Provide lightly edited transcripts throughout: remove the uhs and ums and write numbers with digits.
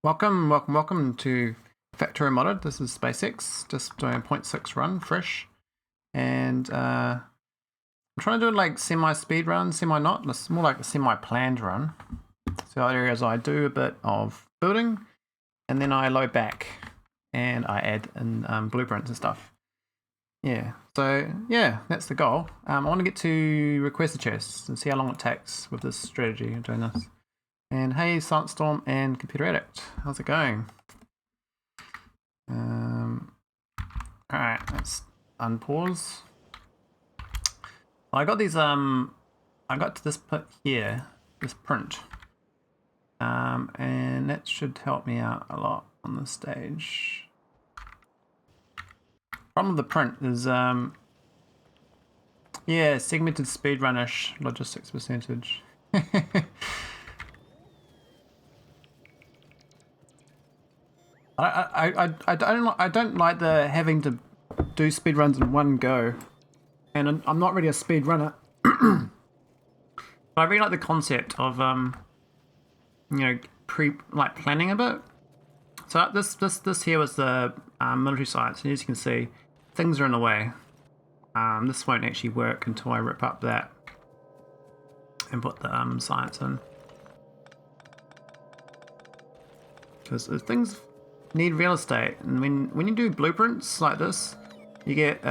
Welcome to Factorio Modded. This is SpaceX, just doing a 0.6 run, fresh. And I'm trying to do it like semi-speed run, semi-not. It's more like a semi-planned run. So other areas I do a bit of building, and then I load back, and I add in blueprints and stuff. Yeah, so yeah, that's the goal. I want to get to request the chests and see how long it takes with this strategy of doing this. And hey, Silent Storm and Computer Addict, how's it going? Alright, let's unpause. I got these, I got to this put here, this print. And that should help me out a lot on this stage. Problem with the print is, yeah, segmented speedrun-ish logistics percentage. I don't like the having to do speed runs in one go, and I'm not really a speed runner. But I really like the concept of planning a bit. So this here was the military science, and as you can see, things are in the way. This won't actually work until I rip up that and put the science in, because things need real estate, and when you do blueprints like this, you get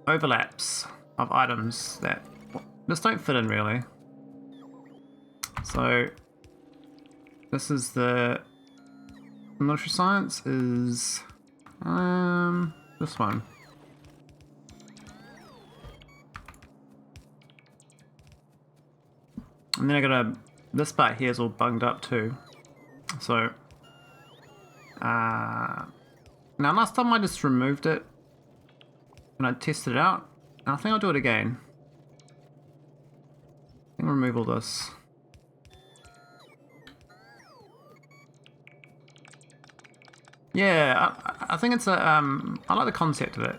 overlaps of items that just don't fit in really. So this is the military science is this one. And then I got this part here is all bunged up too. So now last time I just removed it and I tested it out, and I think I'll do it again. I think I'll remove all this. Yeah, I think it's a I like the concept of it.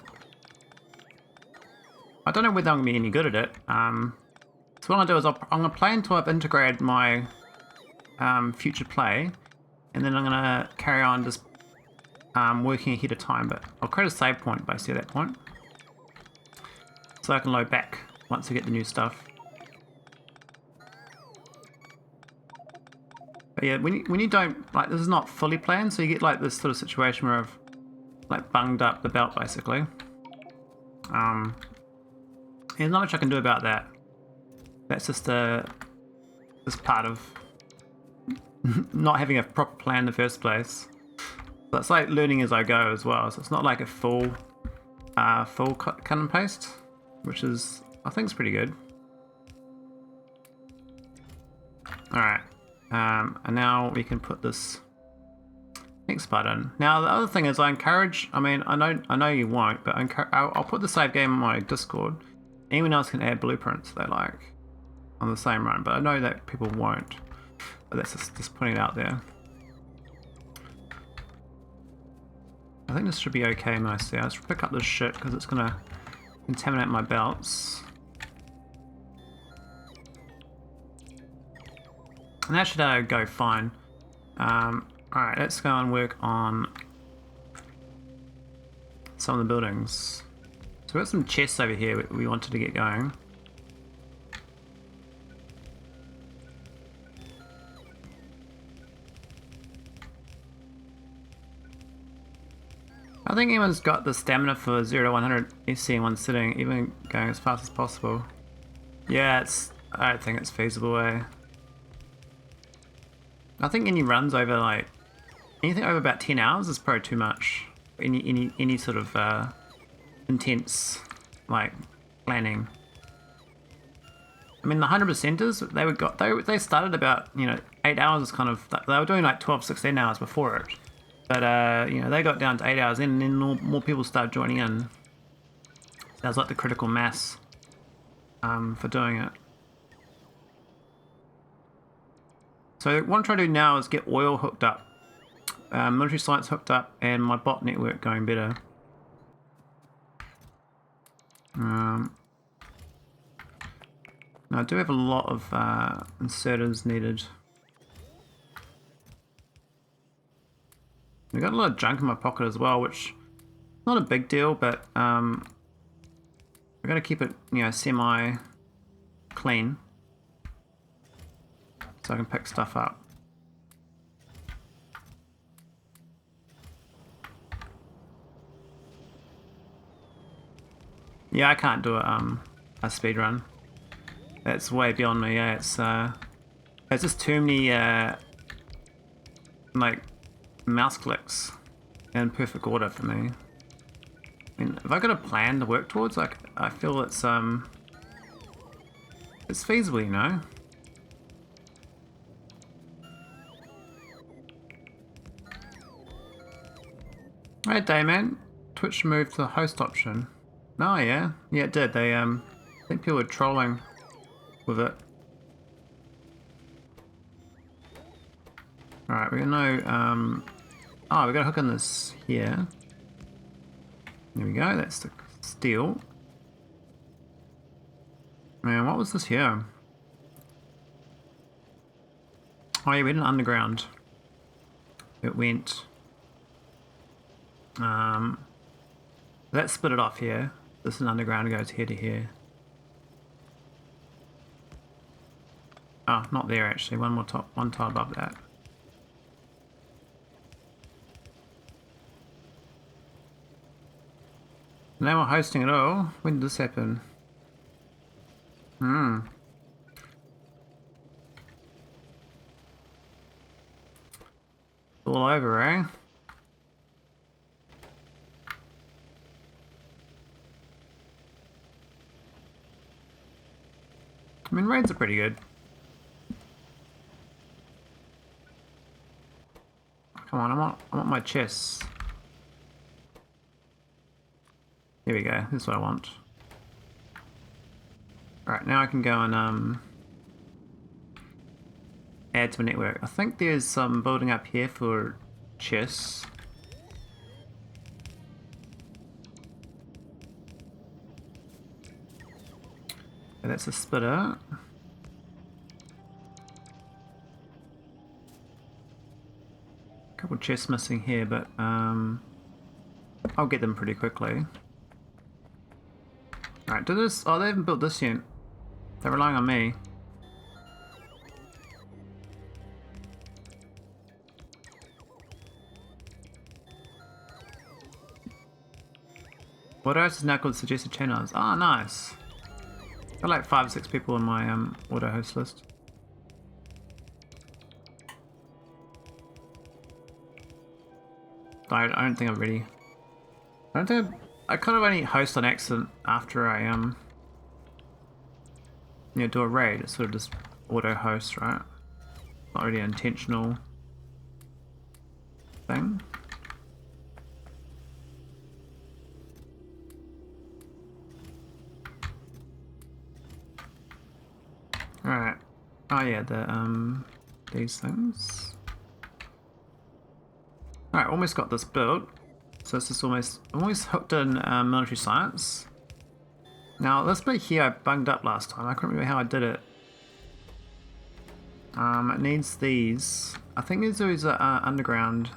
I don't know whether I'm gonna be any good at it. So what I'll do is I'm gonna play until I've integrated my future play, and then I'm gonna carry on just working ahead of time. But I'll create a save point basically at that point, so I can load back once I get the new stuff. But yeah, when you don't, like, this is not fully planned, so you get like this sort of situation where I've like bunged up the belt basically. There's not much I can do about that. That's just this part of not having a proper plan in the first place. So it's like learning as I go as well. So it's not like a full cut and paste, which is, I think, is pretty good. All right, and now we can put this next part in. Now the other thing is, I encourage. I mean, I know you won't, but I'll put the save game on my Discord. Anyone else can add blueprints they like on the same run, but I know that people won't. But that's just putting it out there. I think this should be okay mostly. I'll just pick up this shit because it's gonna contaminate my belts. And that should go fine. Alright, let's go and work on some of the buildings. So we've got some chests over here we wanted to get going. I think anyone's got the stamina for 0 to 100 SC in one sitting, even going as fast as possible. Yeah, I don't think it's feasible, eh? I think any runs over like anything over about 10 hours is probably too much. Any sort of intense like planning. I mean, the 100%ers, they started about 8 hours, kind of. They were doing like 12, 16 hours before it. But, they got down to 8 hours in, and then more people started joining in. So that was like the critical mass for doing it. So what I'm trying to do now is get oil hooked up, military science hooked up, and my bot network going better. Now I do have a lot of inserters needed. I got a lot of junk in my pocket as well, which is not a big deal, but I got to keep it, you know, semi clean so I can pick stuff up. Yeah, I can't do a speed run. That's way beyond me. Yeah, it's just too many like mouse clicks in perfect order for me. I mean, if I got a plan to work towards, like I feel it's feasible, you know. Hey, Dayman, Twitch moved to the host option. Oh yeah, yeah it did. They I think people were trolling with it. Alright, we're gonna oh, we gotta hook on this here. There we go, that's the steel. Man, what was this here? Oh yeah, we went underground. It went that split it off here. This is underground, goes here to here. Oh, not there actually. One tile above that. Now we're hosting it all. When did this happen? All over, eh? I mean, raids are pretty good. Come on, I want my chests. Here we go, this is what I want. Alright, now I can go and add to a network. I think there's some building up here for chests. Okay, that's a splitter. Couple chests missing here, but I'll get them pretty quickly. Alright, do this. Oh, they haven't built this yet. They're relying on me. What else is now called suggested channels? Ah, nice. Got like 5 or 6 people on my auto host list. I don't think I'm ready. I kind of only host on accident after I you know, do a raid. It's sort of just auto host, right? Not really an intentional thing. Alright. Oh yeah, these things. Alright, almost got this built. So this is almost hooked in military science. Now this bit here I bunged up last time. I couldn't remember how I did it. It needs these. I think there's always underground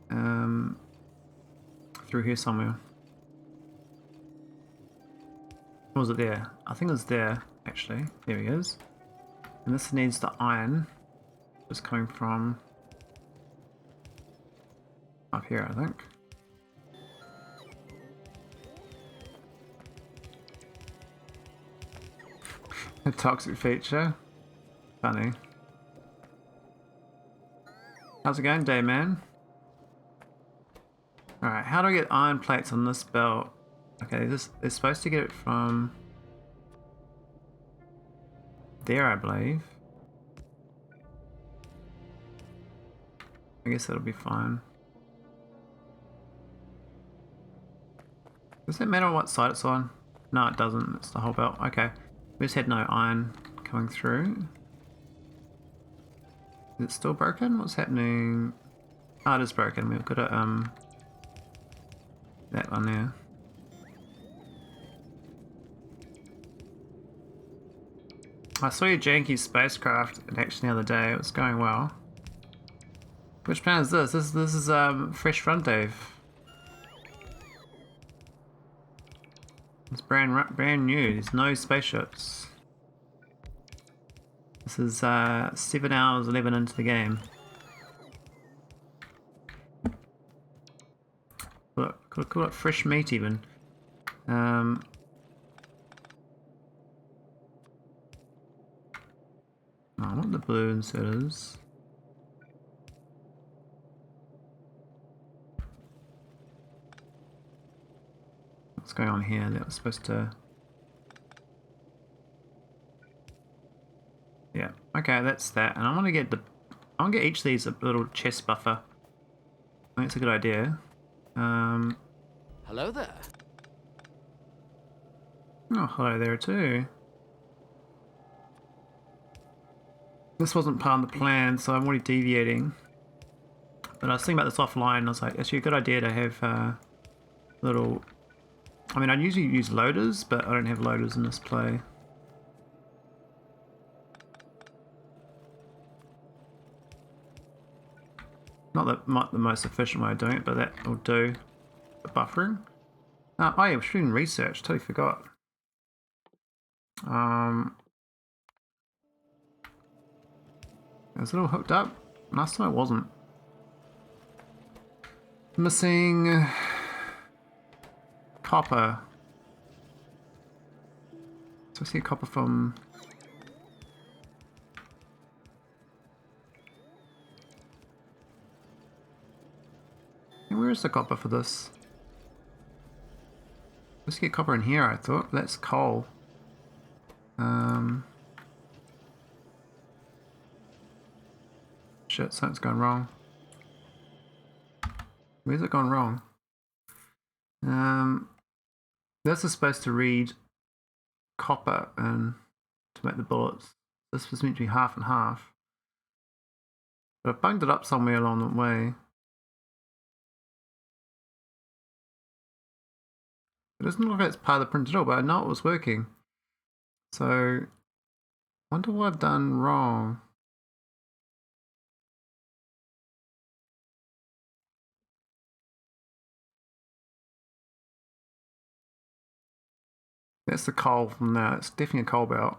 through here somewhere. Or was it there? I think it's there actually. There he is. And this needs the iron. It's coming from up here, I think. A toxic feature. Funny. How's it going, Dayman? Alright, how do I get iron plates on this belt? Okay, they're supposed to get it from there, I believe. I guess that'll be fine. Does it matter what side it's on? No, it doesn't. It's the whole belt. Okay. We just had no iron coming through. Is it still broken? What's happening? Oh, it is broken. We've got a, that one there. I saw your janky spacecraft in action the other day. It was going well. Which planet is this? This is fresh front, Dave. It's brand new. There's no spaceships. This is 7 hours 11 into the game. Look, could call it fresh meat even. I want the blue inserters. What's going on here? That was supposed to... Yeah, okay, that's that. And I want to get each of these a little chest buffer. I think it's a good idea. Hello there. Oh, hello there too. This wasn't part of the plan, so I'm already deviating. But I was thinking about this offline, and I was like, actually a good idea to have little... I mean, I usually use loaders, but I don't have loaders in this play. Not the most efficient way of doing it, but that will do. The buffering. Oh yeah, we're shooting research. Totally forgot. Is it all hooked up? Last time it wasn't. Missing copper. So I see copper from... And where is the copper for this? Let's get copper in here, I thought. That's coal. Shit, something's gone wrong. Where's it gone wrong? This is supposed to read copper and to make the bullets. This was meant to be half and half. But I've bunged it up somewhere along the way. It doesn't look like it's part of the print at all, but I know it was working. So, I wonder what I've done wrong. That's the coal from that. It's definitely a coal belt.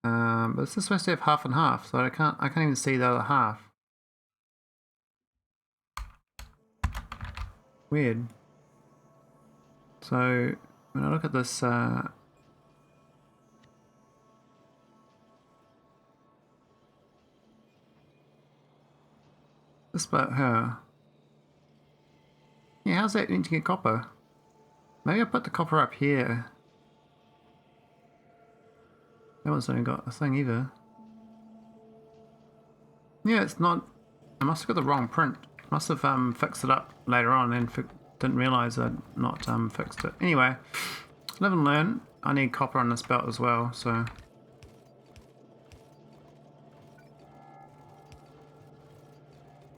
But this is supposed to have half and half, so I can't even see the other half. Weird. So when I look at this, this about her. Yeah, how's that meant to get copper? Maybe I put the copper up here. That one's only got a thing either. Yeah, it's not... I must have got the wrong print. Must have fixed it up later on and didn't realise I'd not fixed it. Anyway, live and learn. I need copper on this belt as well, so...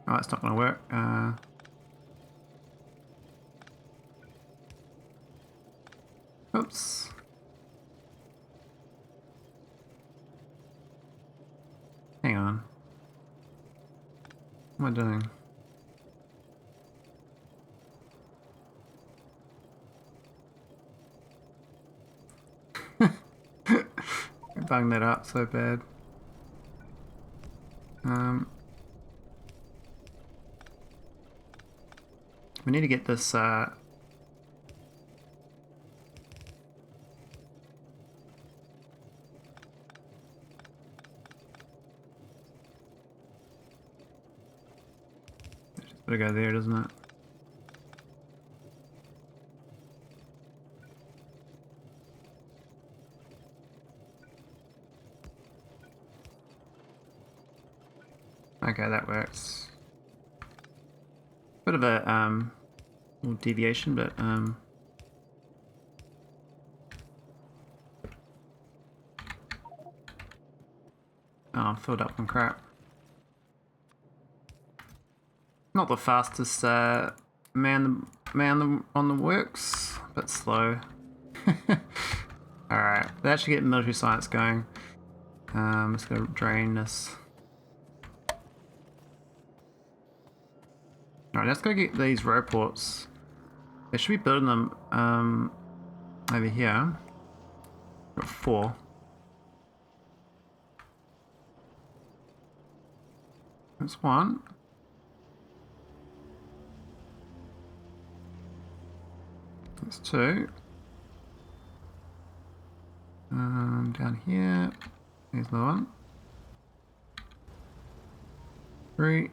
Oh, it's not going to work. Oops. Hang on. What am I doing? I bunged that up so bad. We need to get this let's just better go there, doesn't it? Okay, that works. Bit of a little deviation, but oh, I'm filled up on crap. Not the fastest man on the works, but slow. Alright, let's actually get military science going. Let's go drain this. Alright, let's go get these roports. They should be building them over here. Got 4. That's 1. That's 2. Down here. There's another one. 3.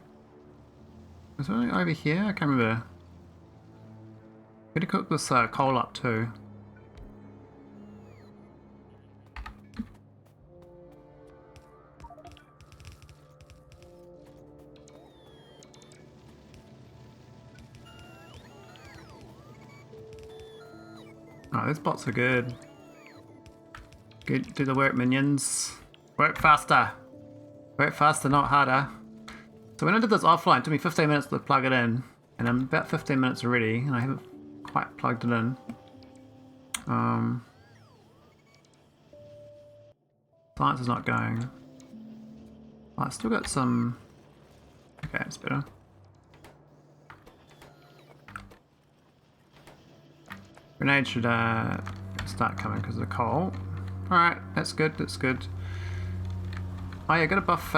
Is there anything over here? I can't remember. Gotta cook this coal up too. Oh, these bots are good. Good, do the work, minions. Work faster. Work faster, not harder. So when I did this offline, it took me 15 minutes to plug it in, and I'm about 15 minutes already, and I haven't quite plugged it in. Science is not going. Oh, I still got some. Okay, it's better. Grenade should start coming because of the coal. Alright, that's good, that's good. Oh yeah, gotta buff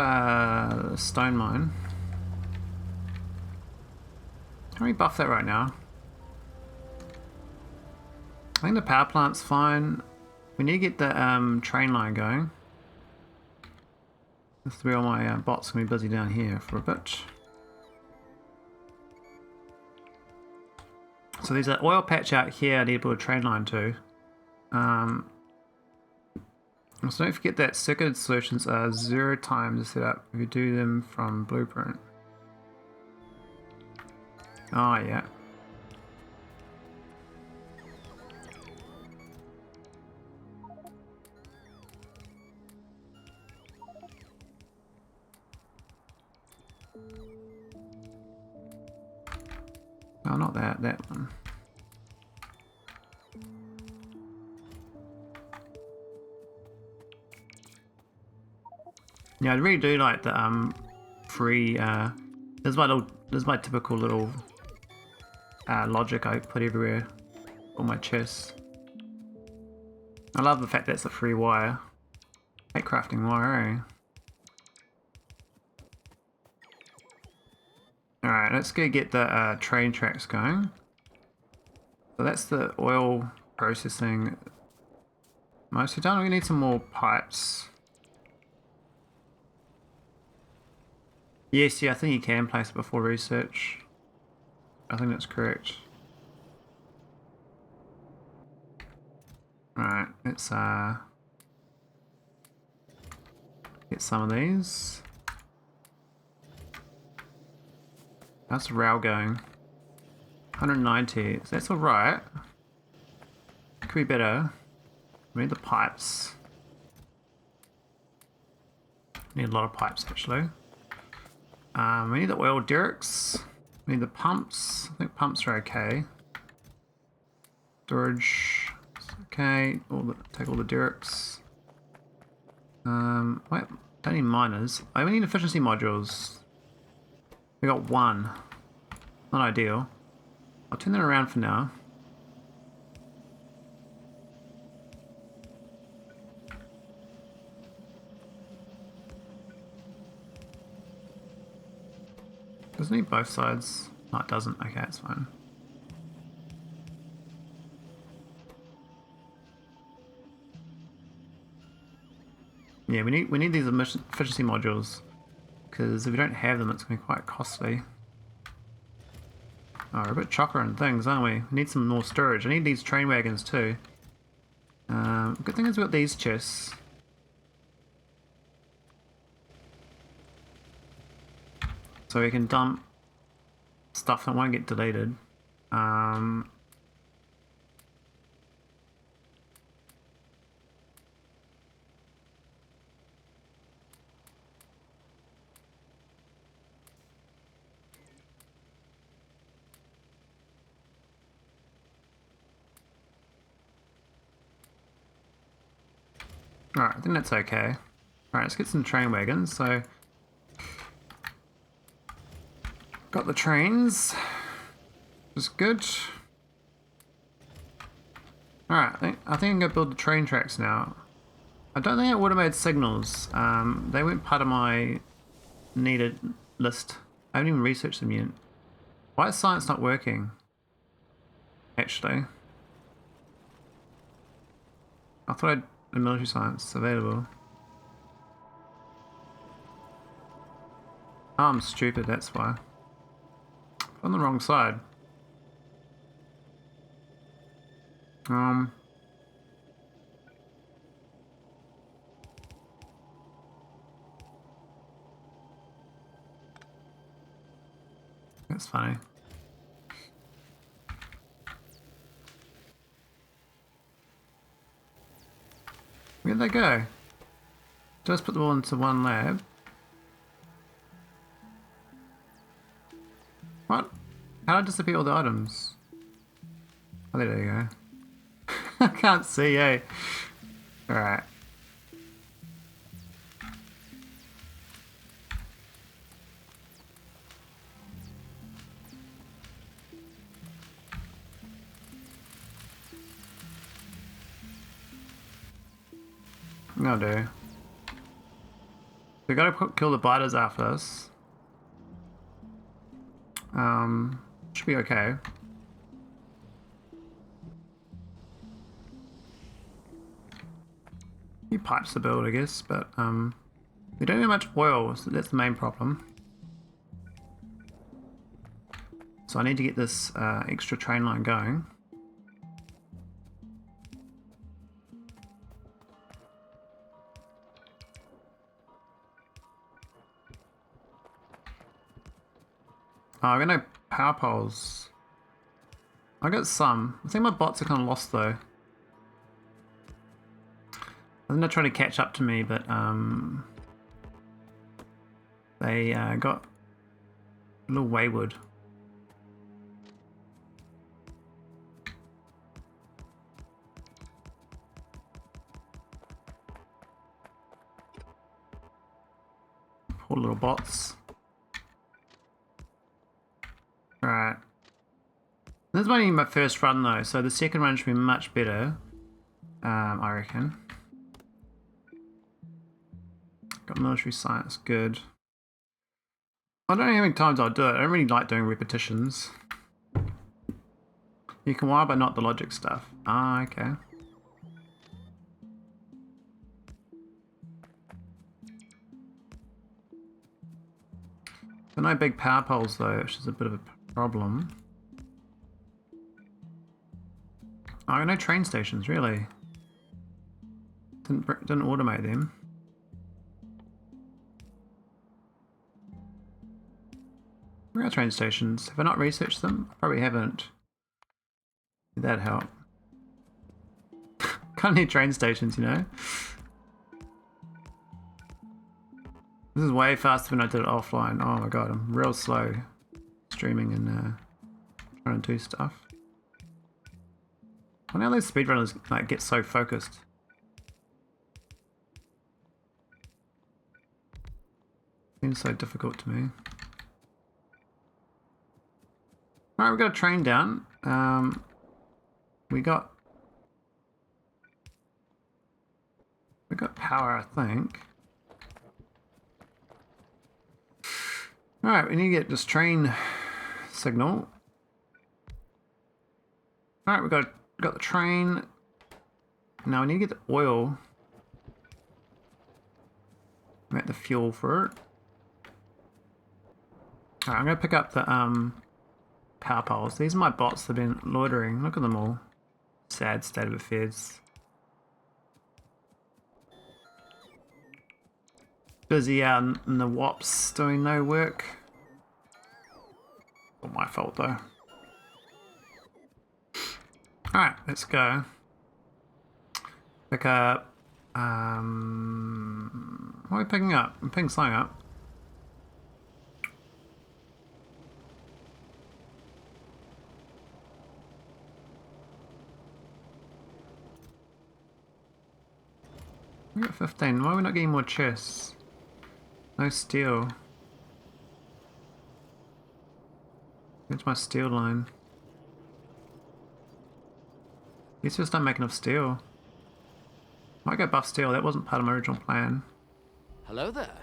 stone mine. Can we buff that right now? I think the power plant's fine. We need to get the train line going. That's where all my bots are going to be busy down here for a bit. So there's an oil patch out here I need to build a train line to. So don't forget that circuited solutions are 0 time to set up if you do them from blueprint. Oh yeah. Oh, not that, that one. Yeah, I really do like the free there's my typical little logic I put everywhere on my chests. I love the fact that it's a free wire. I hate crafting wire, eh? Alright, let's go get the train tracks going. So that's the oil processing mostly done. We need some more pipes. Yes, yeah, I think you can place it before research. I think that's correct. Alright, let's get some of these. How's the rail going? 190, so that's alright. Could be better. We need the pipes. Need a lot of pipes actually. We need the oil derricks. We need the pumps. I think pumps are okay. Storage. Okay. Take all the derricks. Wait, don't need miners. Oh, we need efficiency modules. We got 1. Not ideal. I'll turn that around for now. Doesn't need both sides. No, it doesn't. Okay, it's fine. Yeah, we need these efficiency modules because if we don't have them, it's going to be quite costly. Oh, we're a bit chocker and things, aren't we? We need some more storage. I need these train wagons too. Good thing is we've got these chests. So we can dump stuff that won't get deleted. Alright, I think that's okay. Alright, let's get some train wagons. So Got the trains, which is good. Alright, I think I can go build the train tracks now. I don't think it would have made signals. They weren't part of my needed list. I haven't even researched them yet. Why is science not working? Actually. I thought I had a military science available. Oh, I'm stupid, that's why. On the wrong side. That's funny. Where'd they go? Just put them all into one lab. What? How did I disappear all the items? Oh, there you go. I can't see, eh? Alright. No, do. We gotta kill the biters after this. Should be okay. Few pipes to build, I guess, but we don't have much oil, so that's the main problem. So I need to get this extra train line going. Oh, I've got no power poles. I got some. I think my bots are kind of lost though. I think they're trying to catch up to me, but they got a little wayward. Poor little bots. Right. This is only my first run though, so the second run should be much better. I reckon. Got military science, good. I don't know how many times I'll do it. I don't really like doing repetitions. You can wire, but not the logic stuff. Ah, okay. There are no big power poles though, which is a bit of a problem. Oh, no train stations, really. Didn't automate them. Where are train stations? Have I not researched them? I probably haven't. Did that help? Can't need train stations, you know? This is way faster than I did it offline. Oh my god, I'm real slow streaming and trying to do stuff. Why do those speedrunners like get so focused? Seems so difficult to me. Alright, we've got a train down. We got power, I think. Alright, we need to get this train signal. Alright, we got the train. Now we need to get the oil. Get the fuel for it. Alright, I'm gonna pick up the power poles. These are my bots that have been loitering. Look at them all. Sad state of affairs. Busy out in the wops doing no work. Not my fault though. Alright, let's go. Pick up. What are we picking up? I'm picking something up. We got 15. Why are we not getting more chests? No steel. Where's my steel line? These just don't make enough steel. Might go buff steel, that wasn't part of my original plan. Hello there.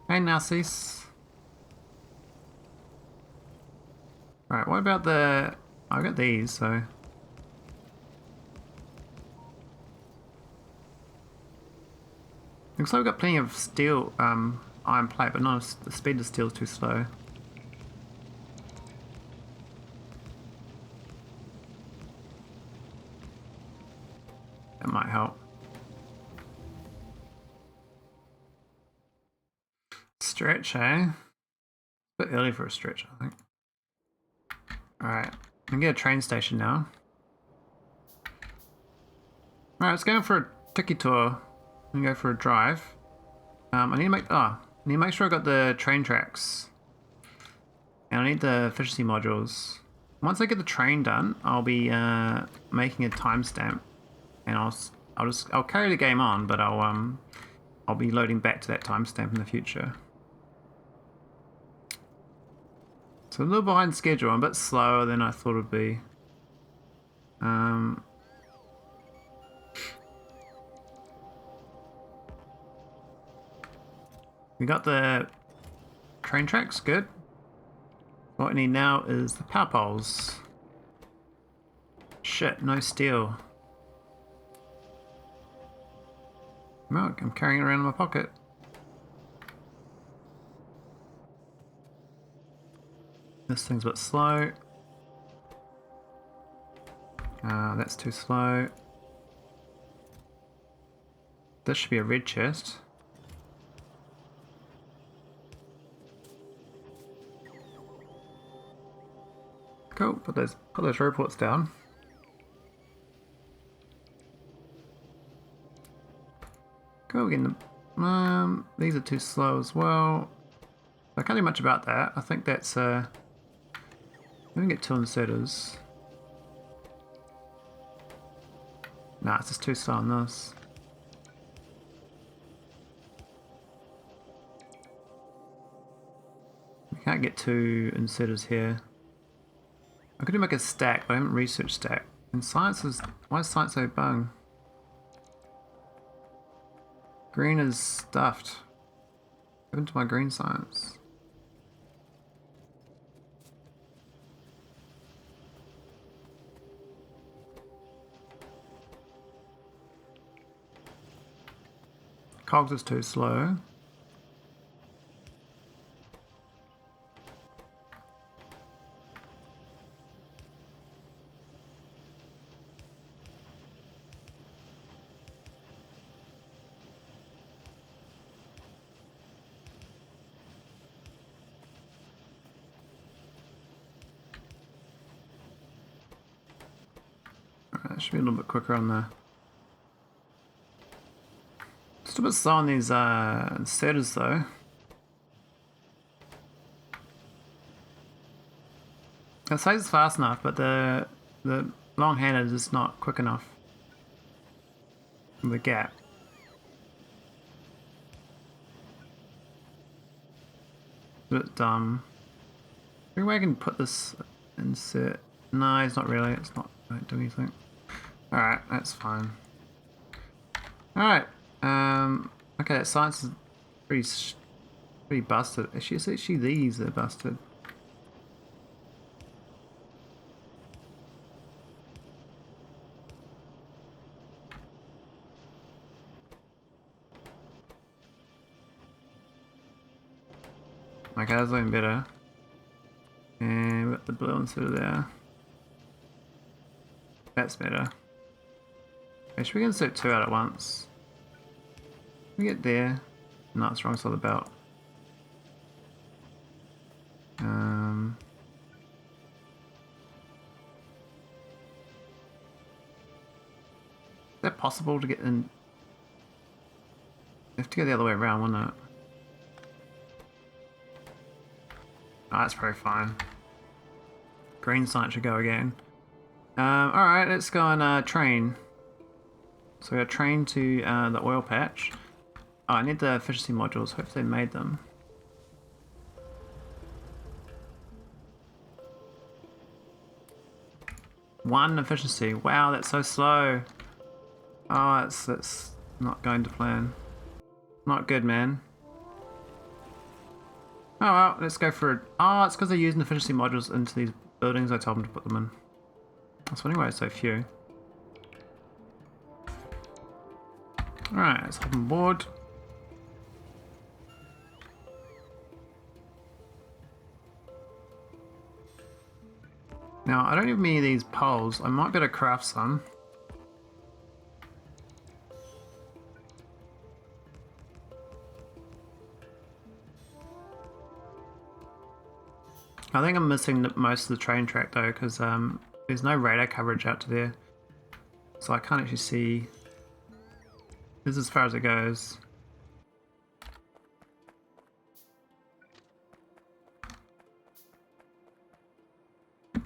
Hey Narcissus. Right, what about the... I got these, so... Looks like we've got plenty of steel, iron plate, but no, the speed of steel is too slow. That might help. Stretch, eh? A bit early for a stretch, I think. Alright, I can get a train station now. Alright, let's go for a tiki tour. I'm gonna go for a drive. I need to make sure I got the train tracks. And I need the efficiency modules. Once I get the train done, I'll be making a timestamp, and I'll carry the game on, but I'll be loading back to that timestamp in the future. So a little behind schedule, I'm a bit slower than I thought it'd be. We got the train tracks, good. What we need now is the power poles. Shit, no steel. Milk, I'm carrying it around in my pocket. This thing's a bit slow. That's too slow. This should be a red chest. Cool, put those robots down. Cool, we're getting them. These are too slow as well. I can't do much about that. I think that's we can get 2 inserters. Nah, it's just too slow on this. We can't get 2 inserters here. I could do make a stack, but I haven't researched stack. And science is... Why is science so bung? Green is stuffed. What happened to my green science? Cogs is too slow. Should be a little bit quicker on the... Just a bit slow on these inserters though. It says it's fast enough, but the long-handed is just not quick enough. The gap. A bit dumb. Maybe I can put this insert. No, it's not really. It's not going to do anything. Alright, that's fine. Alright. Okay, that science is pretty busted. Actually, these are busted. Okay, that's looking better. And with the blue instead there. That's better. Okay, should we insert 2 out at once? Can we get there? No, it's wrong side of the belt. Is that possible to get in? You have to go the other way around, wouldn't it? Oh, that's probably fine. Green sign should go again. Alright, let's go on train. So we got train to the oil patch. Oh, I need the efficiency modules. Hopefully they made them. 1 efficiency. Wow, that's so slow. Oh, that's not going to plan. Not good, man. Oh well, let's go for it. Oh, it's because they're using efficiency modules into these buildings I told them to put them in. That's wondering why it's so few. Alright, let's hop on board. Now, I don't have many of these poles. I might be able to craft some. I think I'm missing most of the train track though, because there's no radar coverage out to there. So I can't actually see. This is as far as it goes.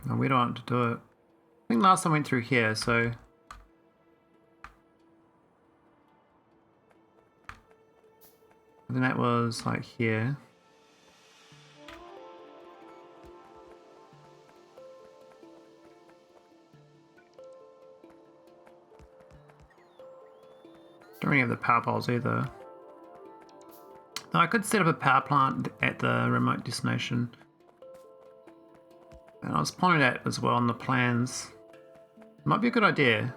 No, we don't want to do it. I think last time I went through here, so... I think that was like here. Don't really have the power poles either. No, I could set up a power plant at the remote destination. And I was pointing at as well on the plans. Might be a good idea.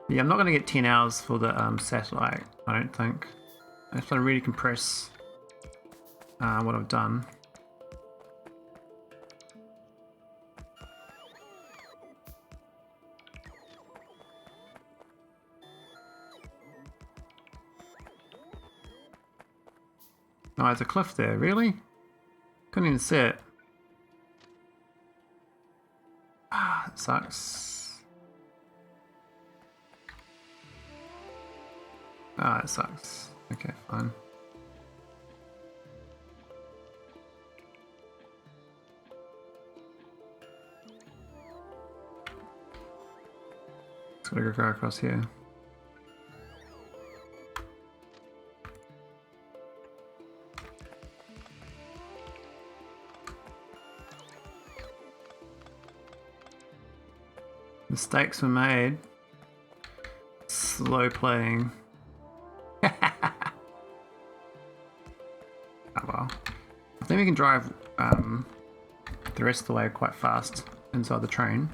Yeah, I'm not going to get 10 hours for the satellite, I don't think. I have to really compress what I've done. Oh, there's a cliff there, really? Couldn't even see it. Ah, that sucks. Ah, it sucks. Okay, fine. Just gotta go across here. Mistakes were made. Slow playing. Oh well. I think we can drive the rest of the way quite fast inside the train.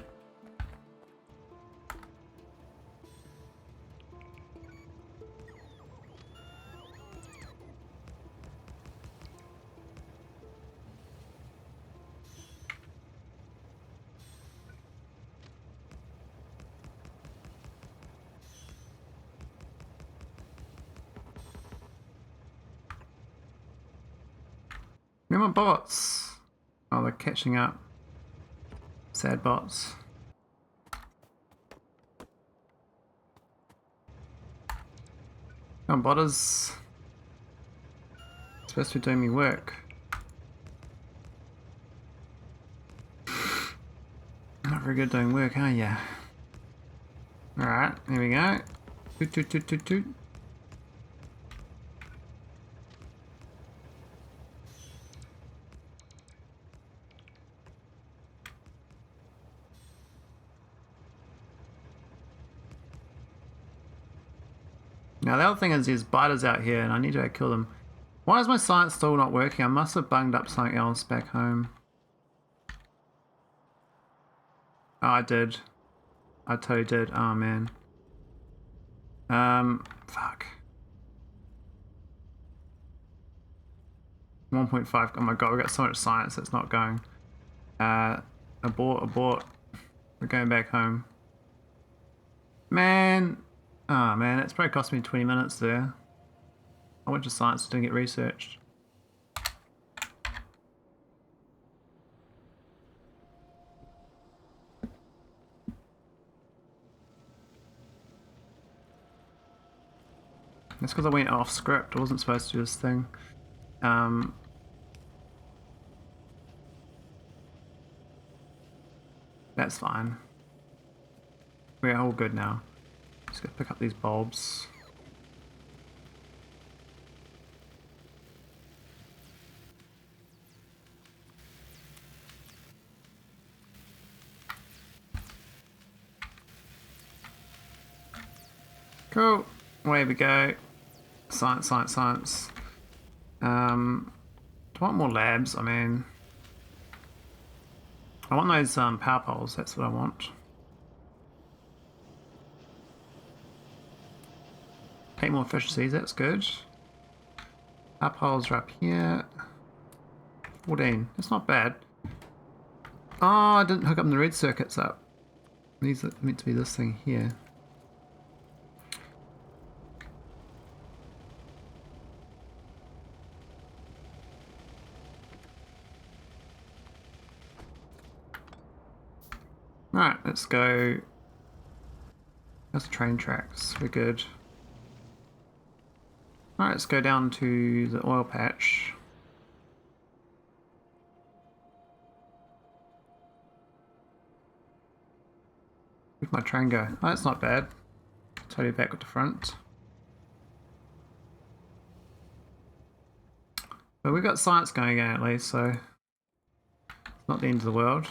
Where are my bots? Oh, they're catching up. Sad bots. Come on, botters. Supposed to be doing me work. Not very good doing work, are ya? Alright, here we go. Toot toot toot toot toot. Now the other thing is there's biters out here and I need to kill them. Why is my science still not working? I must have bunged up something else back home. Oh, I did. I totally did. Oh man. Fuck. 1.5. Oh my god, we got so much science that's not going. Abort. We're going back home. Man. Oh man, it's probably cost me 20 minutes there. I went to science didn't get researched. That's because I went off script. I wasn't supposed to do this thing. That's fine. We're all good now. Just gotta pick up these bulbs. Cool. Away we go. Science, science, science. Do I want more labs? I mean, I want those power poles. That's what I want. 8 more efficiencies. That's good. Power poles are up here. 14. That's not bad. Oh, I didn't hook up the red circuits up. These are meant to be this thing here. Alright, let's go. That's the train tracks. We're good. Alright, let's go down to the oil patch. Where'd my train go? Oh, that's not bad. Totally back at the front. But we've got science going on at least, so it's not the end of the world.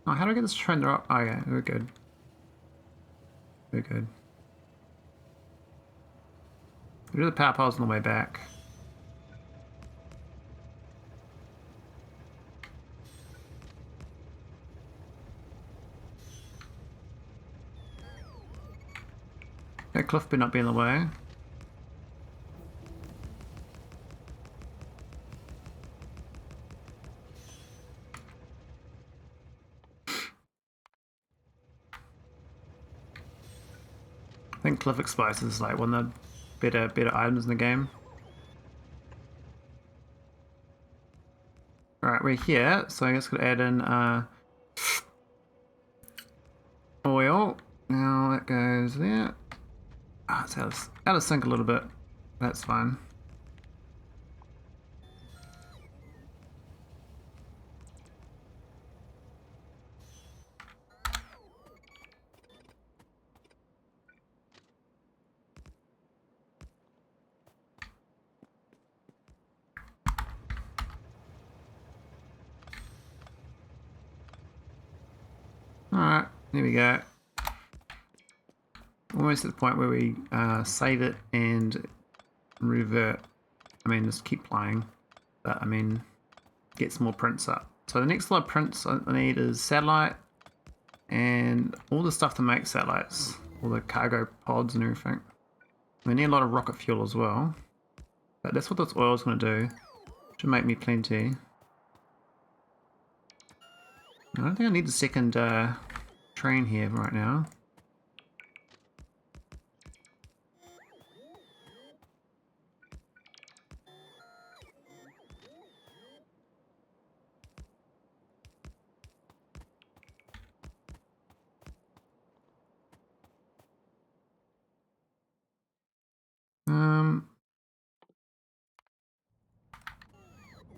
Oh, how do I get this train to rock? Oh yeah, we're good. We're good. We'll do the power poles on the way back. That cliff better not be in the way. I think cliff explosives is like one of the better items in the game. Alright, we're here, so I guess we'll add in oil. Now that goes there. Oh, it's out of sync a little bit. That's fine. Alright, there we go. Almost at the point where we save it and revert. I mean, just keep playing. But I mean, get some more prints up. So the next lot of prints I need is satellite and all the stuff to make satellites. All the cargo pods and everything. We need a lot of rocket fuel as well. But that's what this oil is going to do. Should make me plenty. I don't think I need the second train here right now.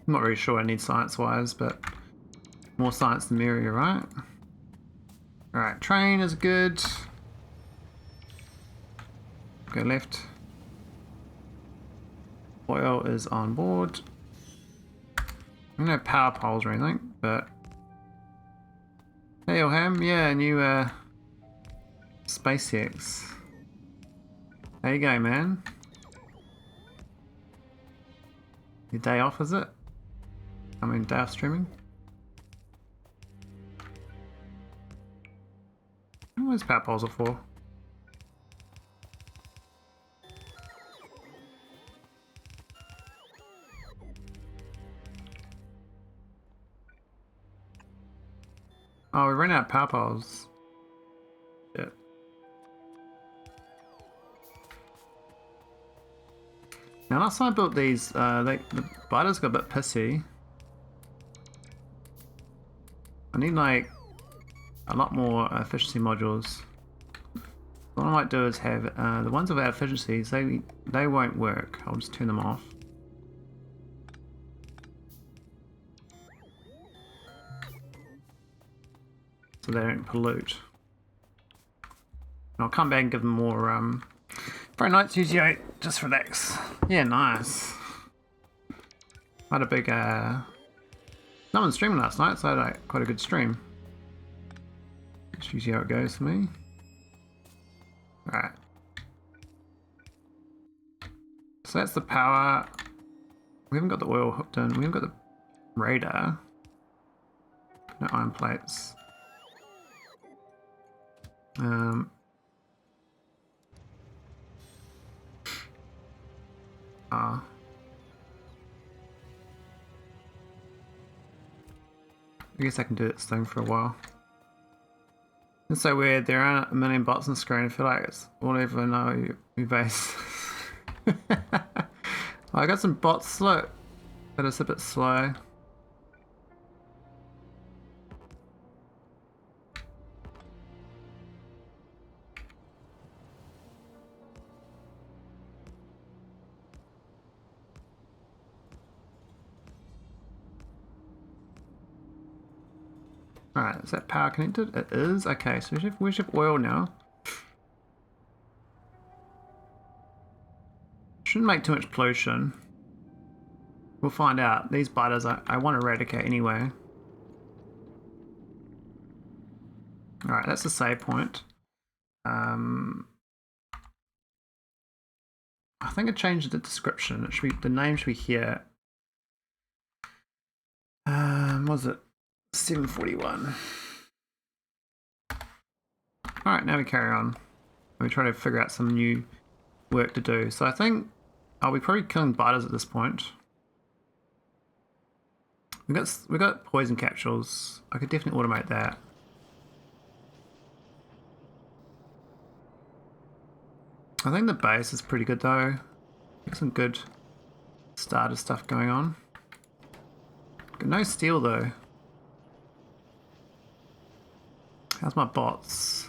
I'm not really sure I need science-wise, but more science the merrier, right? Alright, train is good. Go left. Oil is on board. No power poles or anything, but... Hey Ilham, yeah, new SpaceX. There you go, man. Your day off, is it? I mean, day off streaming? What are those power poles are for? Oh, we ran out of power poles. Shit. Now last time I built these, the biters got a bit pissy. I need like a lot more efficiency modules. What I might do is have the ones without efficiencies, they won't work. I'll just turn them off. So they don't pollute. And I'll come back and give them more Friday nights usually just relax. Yeah, nice. I had a big no one streaming last night, so I had quite a good stream. Let's see how it goes for me. Alright. So that's the power. We haven't got the oil hooked in. We haven't got the radar. No iron plates. I guess I can do this thing for a while. It's so weird, there aren't a million bots on the screen. I feel like it's all over your base. I got some bots, look, but it's a bit slow. Alright, is that power connected? It is. Okay, so we should have oil now. Shouldn't make too much pollution. We'll find out. These biters I want to eradicate anyway. Alright, that's the save point. I think I changed the description. It should be, the name should be here. What was it? 741. Alright, now we carry on. We try to figure out some new work to do. So I think I'll be probably killing biters at this point. We got poison capsules. I could definitely automate that. I think the base is pretty good though. Got some good starter stuff going on. Got no steel though. How's my bots?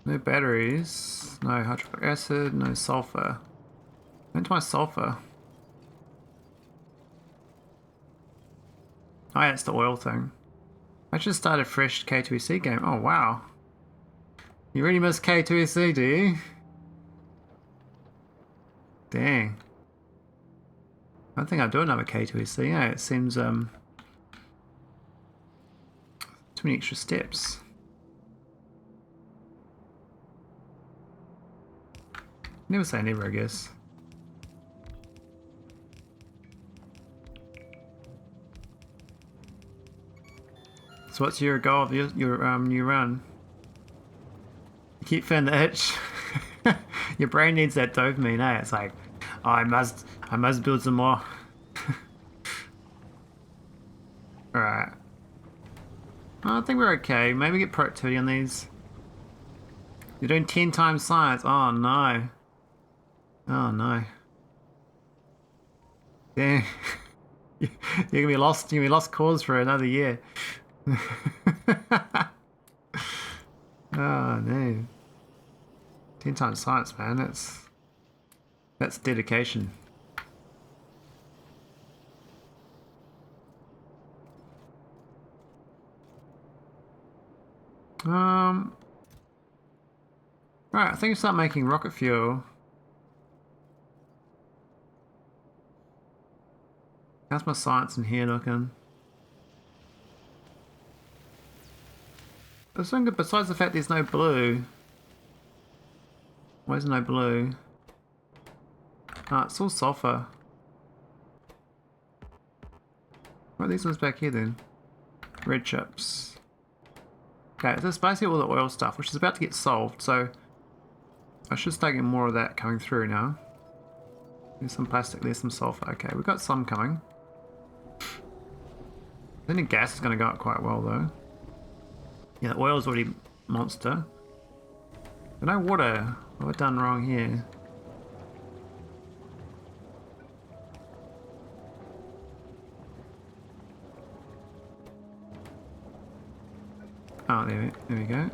No batteries, no hydrochloric acid, no sulfur. Went to my sulfur. Oh yeah, it's the oil thing. I just started a fresh K2SC game. Oh wow. You really miss K2SC, do you? Dang. I don't think I'll do another K2SC. Yeah, it seems too many extra steps. Never say never, I guess. So what's your goal of your new run? You keep feeling the itch. Your brain needs that dopamine, eh? It's like, oh, I must build some more. Alright. I think we're okay. Maybe get productivity on these. You're doing 10 times science. Oh no. Oh no. Dang. You're gonna be lost. You're gonna be lost cause for another year. Oh no. 10 times science, man. That's dedication. Right, I think I start making rocket fuel. How's my science in here looking? There's something good besides the fact there's no blue. Where's no blue? Ah, it's all sulfur. What are these ones back here then? Red chips. Okay, so it's basically all the oil stuff, which is about to get solved, so I should start getting more of that coming through now. There's some plastic, there's some sulfur. Okay, we've got some coming. I think the gas is going to go up quite well though. Yeah, the oil's already monster. But no water. What have I done wrong here? Oh, there we go.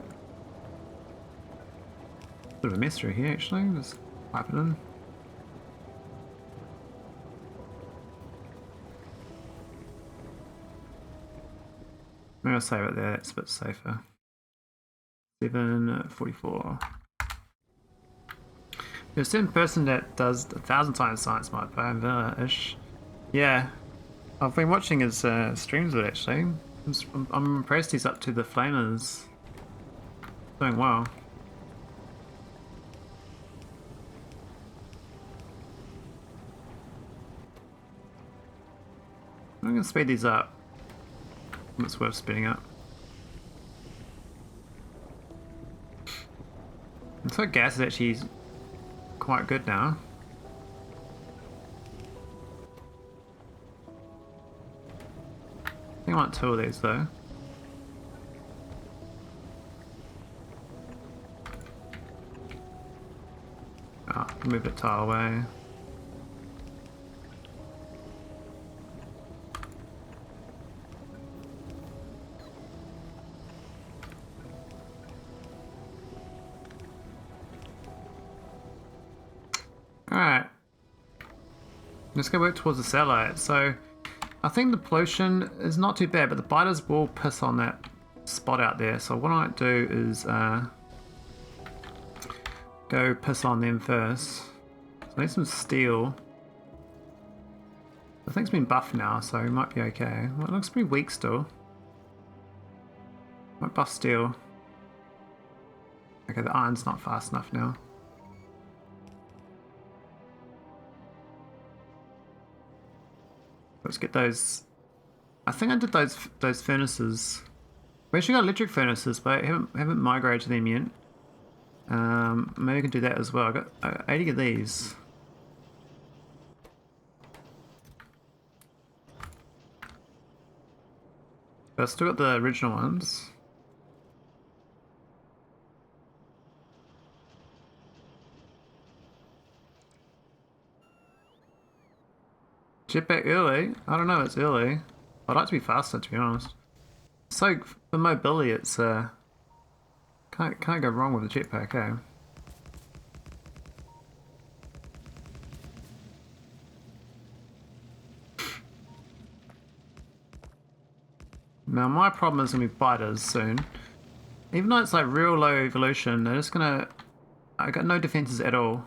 Bit of a mess through here actually. Just pipe it in. Maybe I'll save it there, it's a bit safer. 744. There's a certain person that does 1,000 times science might buy ish. Yeah, I've been watching his streams of it actually. I'm impressed he's up to the flamers. Doing well. I'm gonna speed these up. It's worth speeding up. Looks like gas is actually quite good now. I think I want 2 of these though. Oh, move the tile away. Alright. Let's go work towards the satellite. So, I think the pollution is not too bad, but the biters will piss on that spot out there. So what I might do is go piss on them first. So I need some steel. I think it's been buffed now, so it might be okay. Well, it looks pretty weak still. Might buff steel. Okay, the iron's not fast enough now. Let's get those. I think I did those furnaces. We actually got electric furnaces, but I haven't migrated to them yet. Maybe I can do that as well. I got 80 of these. But I still got the original ones. Jetpack early? I don't know, it's early. I'd like to be faster, to be honest. So, for mobility, it's, can't go wrong with the jetpack, eh? Now, my problem is going to be biters soon. Even though it's like real low evolution, they're just gonna... I got no defenses at all.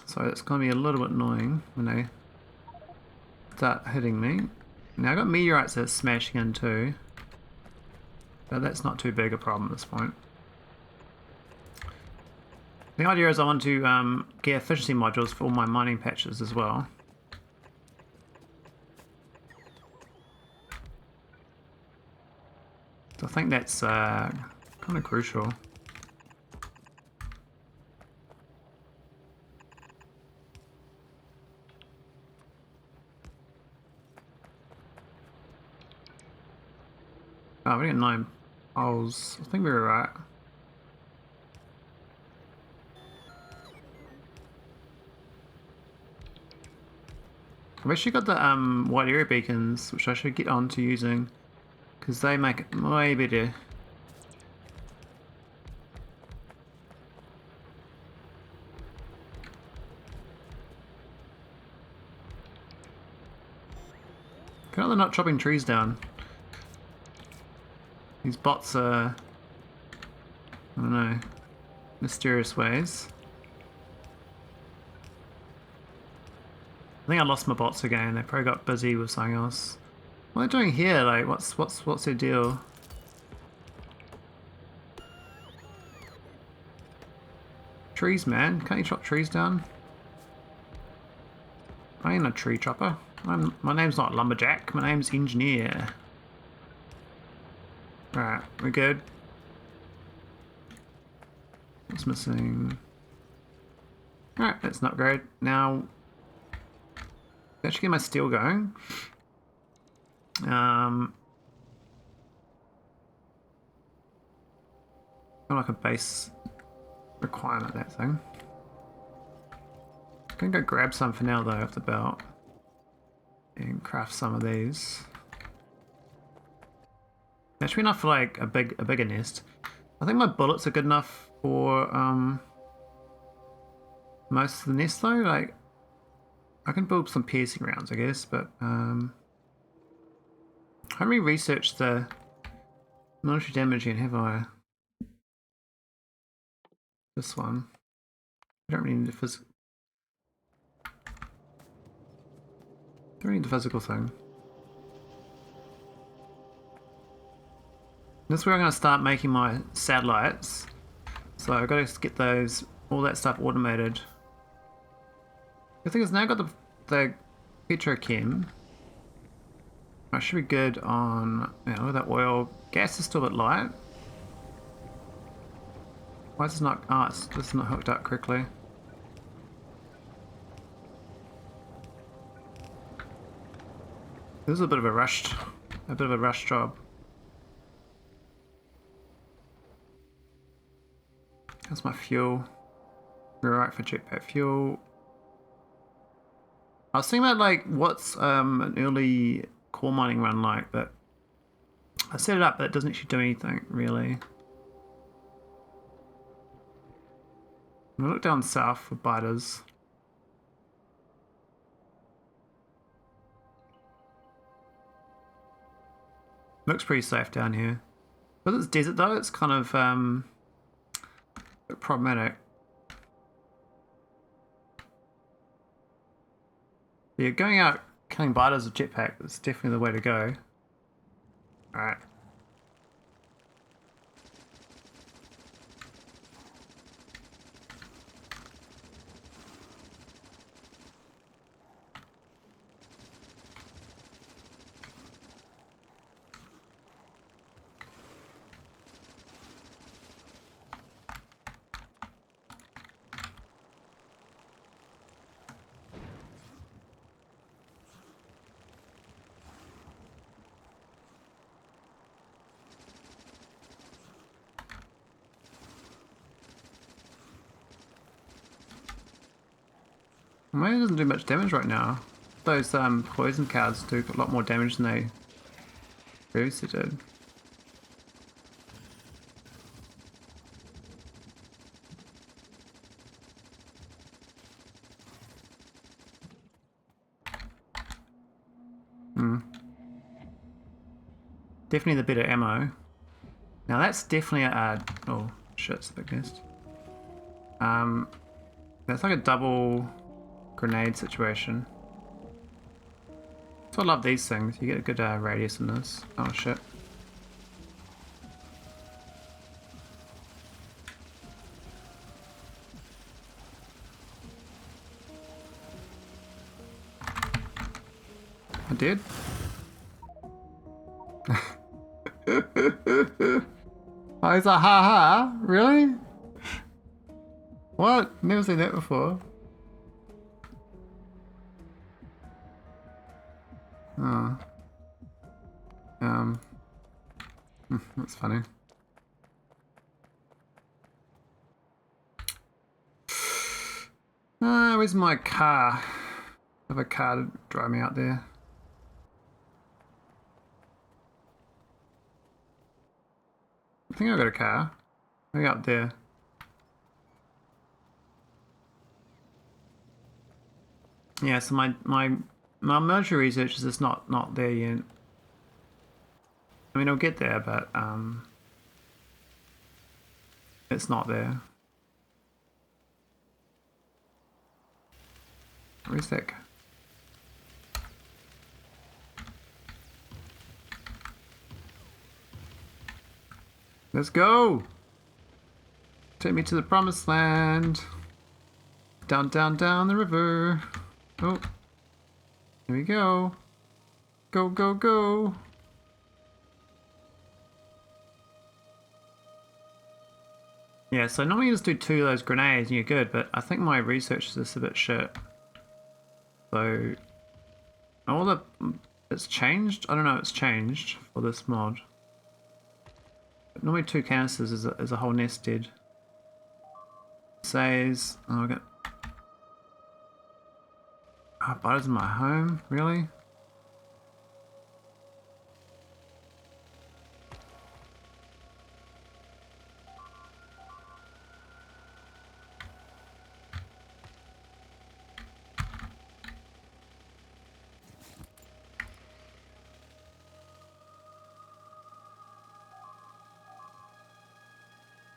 So it's going to be a little bit annoying when they start hitting me. Now I got meteorites that are smashing into, but that's not too big a problem at this point. The idea is I want to get efficiency modules for all my mining patches as well. So I think that's kind of crucial. Oh, we got 9 holes. I think we were right. I've actually got the white area beacons, which I should get on to using, because they make it way better. How are they not chopping trees down? These bots are, I don't know, mysterious ways. I think I lost my bots again. They probably got busy with something else. What are they doing here? Like, what's their deal? Trees, man. Can't you chop trees down? I ain't a tree chopper. My name's not Lumberjack. My name's Engineer. Right, we're good. What's missing? Alright, that's not great. Now, actually get my steel going. Kind of like a base requirement, that thing. I'm gonna go grab some for now though off the belt and craft some of these. That should be enough for like a bigger nest. I think my bullets are good enough for most of the nest though. Like I can build some piercing rounds, I guess, but I haven't really researched the military damage yet, have I? This one. I don't really need the physical. Don't need the physical thing. This is where I'm going to start making my satellites. So I've got to get those, all that stuff automated. The thing is, now I've got the petrochem. I should be good on, yeah, look at that oil. Gas is still a bit light. Why is this not, oh, it's just not hooked up correctly. This is a bit of a rush job. That's my fuel. We're right for jetpack fuel. I was thinking about like what's an early core mining run like, but I set it up, but it doesn't actually do anything really. I'm gonna look down south for biters. Looks pretty safe down here. But it's desert though, it's kind of problematic. Yeah, going out killing biters with jetpack is definitely the way to go. Alright. Maybe it doesn't do much damage right now. Those poison cards do a lot more damage than they previously did. Definitely the better ammo. Now that's definitely a oh shit, it's a big nest. That's like a double grenade situation. So I love these things. You get a good radius in this. Oh shit. I did. Oh, he's like, ha ha, really? What? Never seen that before. Oh. That's funny. Where's my car? I have a car to drive me out there. I think I've got a car. Maybe up there. Yeah, so my military research is just not there yet. I mean, it'll get there, but it's not there. Where's that? Let's go! Take me to the promised land. Down, down, down the river. Oh. Here we go. Go, go, go. Yeah, so normally you just do 2 of those grenades and you're good, but I think my research is just a bit shit. So, it's changed? I don't know, it's changed for this mod. But normally 2 canisters is a whole nest dead. It says, oh, I got... Oh, biters in my home? Really?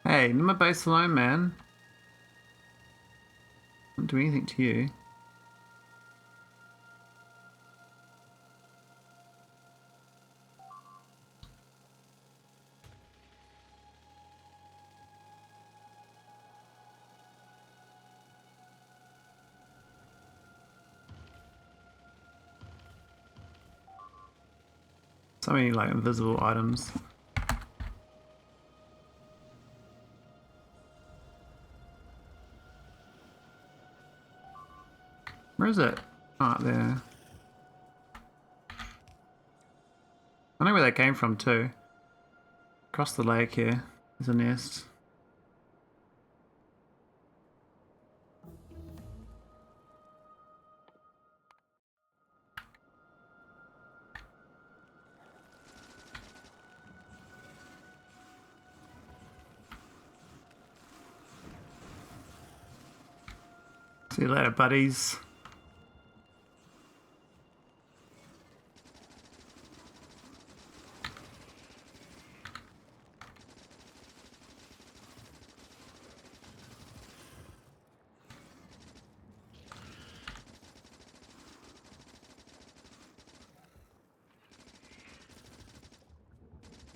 Hey, leave my base alone, man. I don't do anything to you. So many like invisible items. Where is it? Oh, there. I know where they came from too. Across the lake here is a nest. See you later, buddies.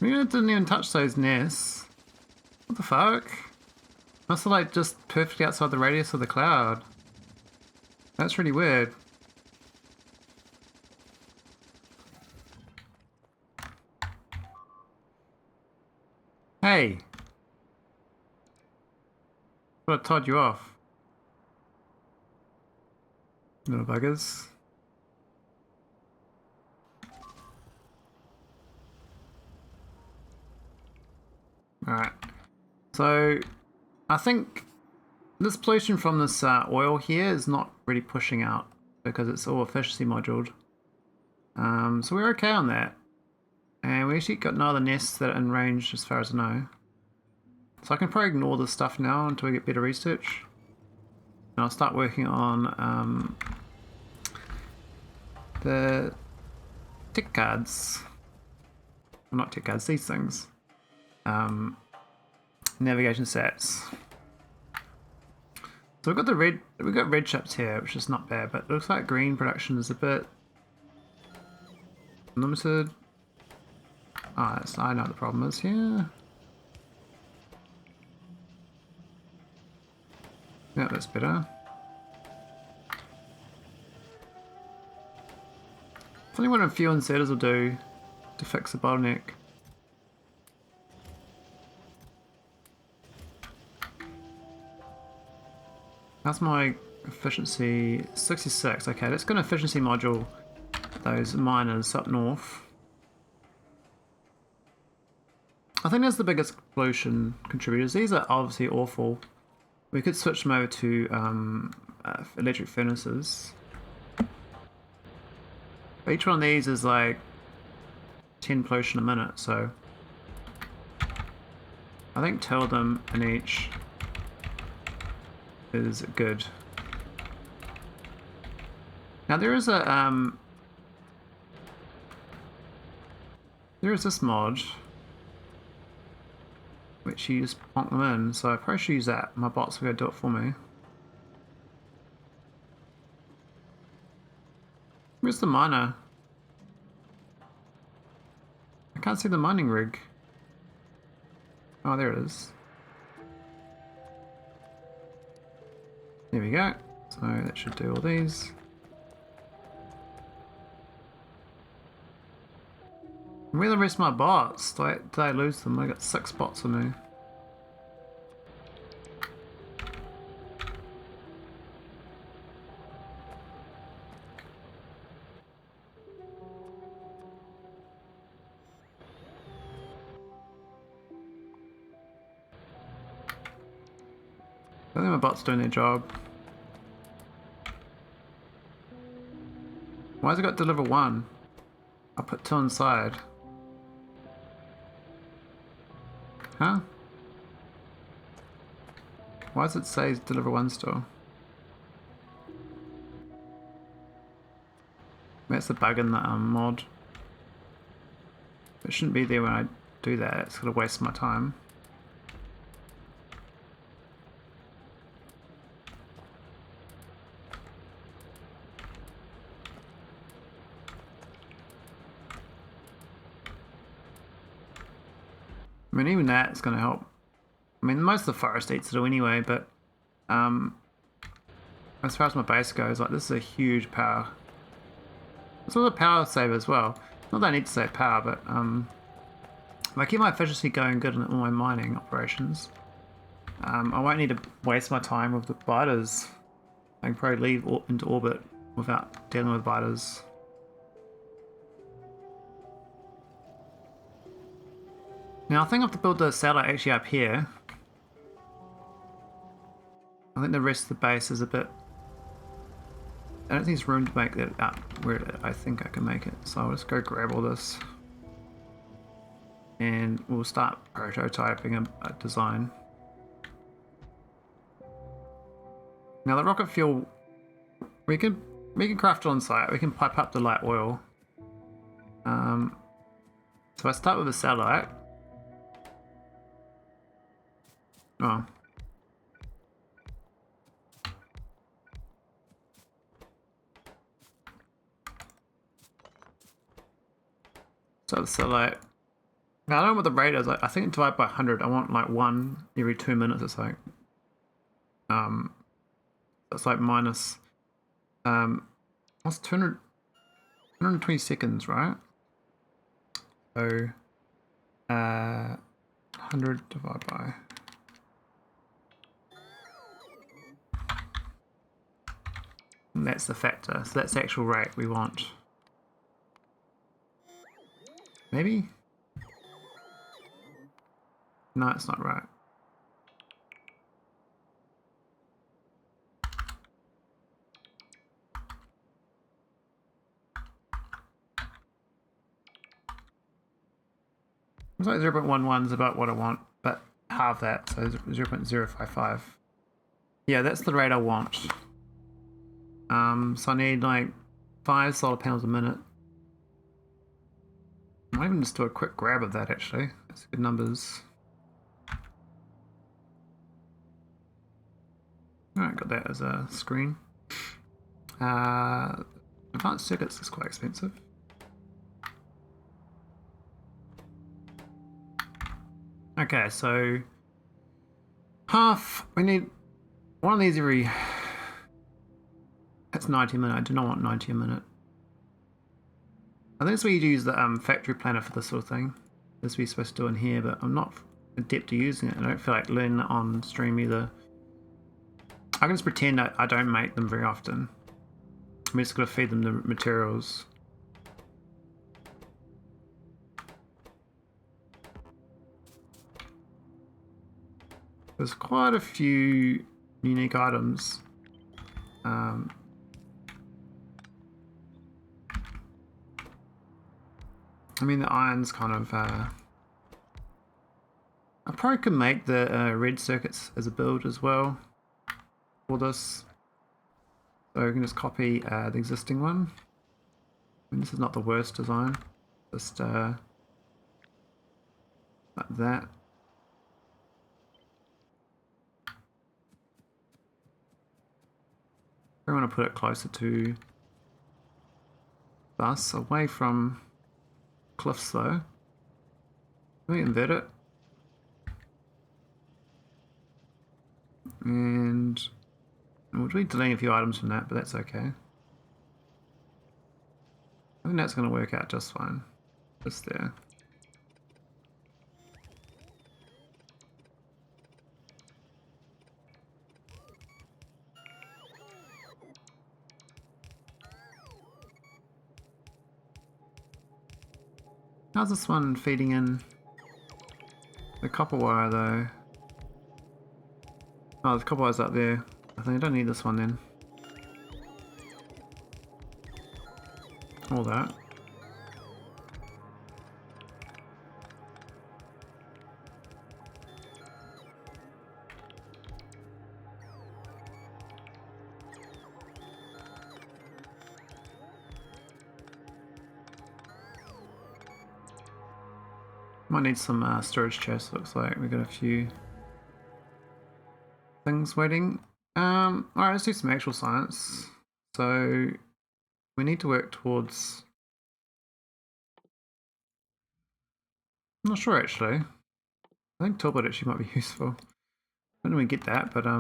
We didn't even touch those nests. What the fuck? Must have like just perfectly outside the radius of the cloud. That's really weird. Hey! Thought I told you off. Little buggers. Alright. So, I think this pollution from this oil here is not really pushing out because it's all efficiency moduled. So we're okay on that. And we actually got no other nests that are in range as far as I know. So I can probably ignore this stuff now until we get better research. And I'll start working on the tick cards. Well, not tick cards, these things. Navigation sets. So we've got red chips here, which is not bad, but it looks like green production is a bit limited. Oh, I know what the problem is here. Yeah, that's better. Funny what a few inserters will do to fix the bottleneck. That's my efficiency, 66. Okay, let's go to efficiency module those miners up north. I think that's the biggest pollution contributors. These are obviously awful. We could switch them over to electric furnaces. But each one of these is like 10 pollution a minute, so I think tell them in each is good. Now there is a there is this mod which you just plonk them in, so I probably should use that. My bots will go do it for me. Where's the miner? I can't see the mining rig. Oh, there it is. There we go. So that should do all these. Where are the rest of my bots? Did I lose them? I got 6 bots on me. I think my bot's doing their job. Why has it got deliver 1? I put 2 inside. Huh? Why does it say deliver 1 still? That's the bug in the mod. It shouldn't be there when I do that, it's gonna waste my time. I mean, even that's going to help. I mean, most of the forest eats it all anyway, but as far as my base goes, like this is a huge power. It's all a power saver as well. Not that I need to save power, but if I keep my efficiency going good in all my mining operations, I won't need to waste my time with the biters. I can probably leave into orbit without dealing with biters. Now I think I have to build the satellite actually up here. I think the rest of the base is a bit... I don't think there's room to make that up where I think I can make it. So I'll just go grab all this. And we'll start prototyping a design. Now the rocket fuel, we can craft it on site. We can pipe up the light oil. So I start with a satellite. Oh. So the satellite. Now I don't know what the rate is. I think divide by 100. I want like 1 every 2 minutes or something. That's like minus. What's 220 seconds, right? So, 100 divided by. And that's the factor. So that's the actual rate we want. Maybe? No, it's not right. It's like 0.11 is about what I want, but half that, so 0.055. Yeah, that's the rate I want. So I need like 5 solar panels a minute. I might even just do a quick grab of that actually. That's good numbers. Alright, got that as a screen. Advanced circuits is quite expensive. Okay, so half, we need one of these every, that's 90 a minute, I do not want 90 a minute. I think it's where you use the factory planner for this sort of thing. This is what you're supposed to do in here, but I'm not adept to using it. I don't feel like learning it on stream either. I can just pretend I don't make them very often. I'm just going to feed them the materials. There's quite a few unique items. I mean, the iron's kind of... I probably could make the red circuits as a build as well for this. So we can just copy the existing one. I mean, this is not the worst design. Just like that. I want to put it closer to bus, away from cliffs though. Let me invert it. And we'll be deleting a few items from that, but that's okay. I think that's going to work out just fine. Just there. How's this one feeding in the copper wire though? Oh, the copper wire's up there. I think I don't need this one then. All that. Might need some storage chests, looks like. We've got a few things waiting. Alright, let's do some actual science. So we need to work towards... I'm not sure actually. I think turbot actually might be useful. I don't know when we get that, but I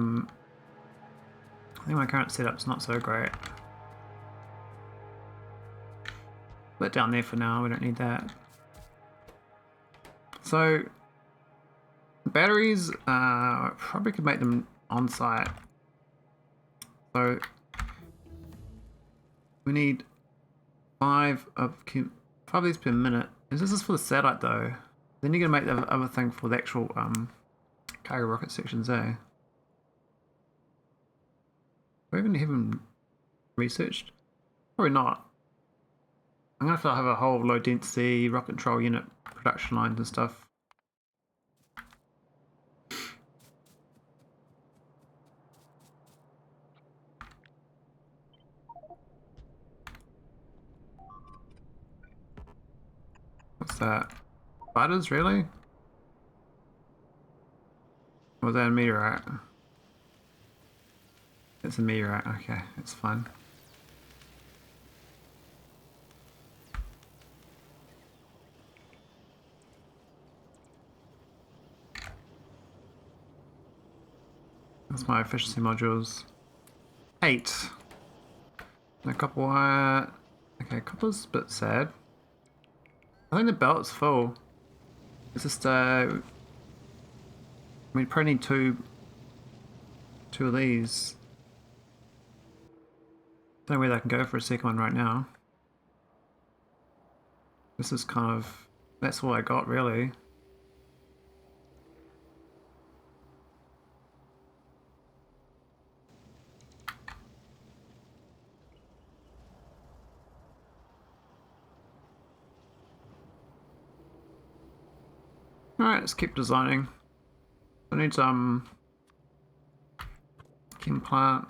think my current setup's not so great. Put it down there for now, we don't need that. So, batteries, probably could make them on site. So, we need 5 of these per minute. This is for the satellite though. Then you're gonna make the other thing for the actual cargo rocket sections, eh? Do I even have them researched? Probably not. I'm gonna have to have a whole low density rocket control unit production lines and stuff. What's that? Spiders, really? Or was that a meteorite? It's a meteorite, okay, it's fine. That's my efficiency modules. 8. No copper wire. Okay, copper's a bit sad. I think the belt's full. It's just we probably need two of these. Don't know where they can go for a second one right now. This is kind of, that's all I got really. Alright, let's keep designing. I need some chem plant,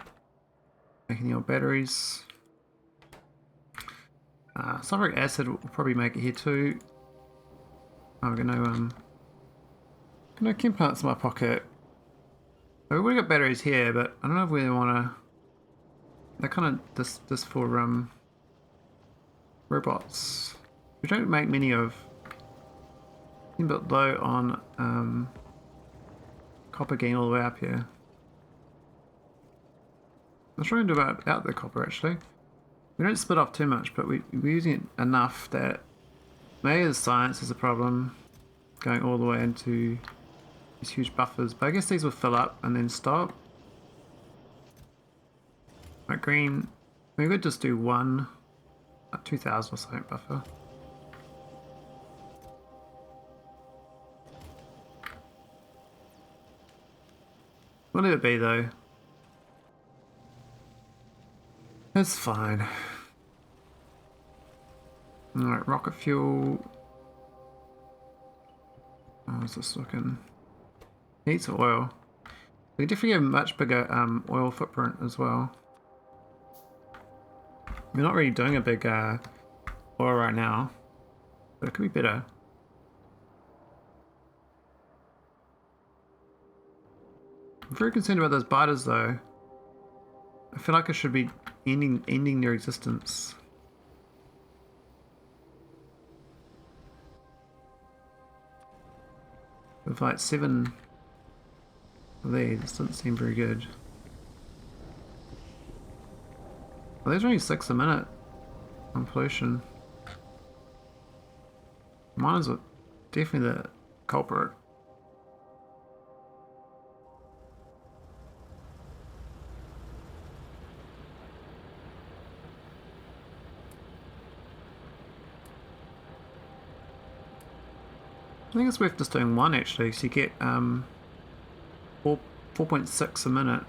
making your batteries. Sulfuric acid will probably make it here too. I'm gonna chem plants in my pocket. We've already got batteries here, but I don't know if we wanna. They're kind of this for robots. We don't make many of. But low on copper gain all the way up here. I'm trying to do about the copper actually. We don't split off too much, but we're using it enough that maybe the science is a problem going all the way into these huge buffers. But I guess these will fill up and then stop. Like green, we could just do one, 2000 or something buffer. We'll leave it be though. It's fine. Alright, rocket fuel. How's this looking? Needs oil. We definitely have a much bigger oil footprint as well. We're not really doing a big oil right now, but it could be better. I'm very concerned about those biters though. I feel like I should be ending their existence. With like 7 of these, this doesn't seem very good. Well, there's only 6 a minute on pollution. Mine is definitely the culprit. I think it's worth just doing one actually, so you get 4.6 a minute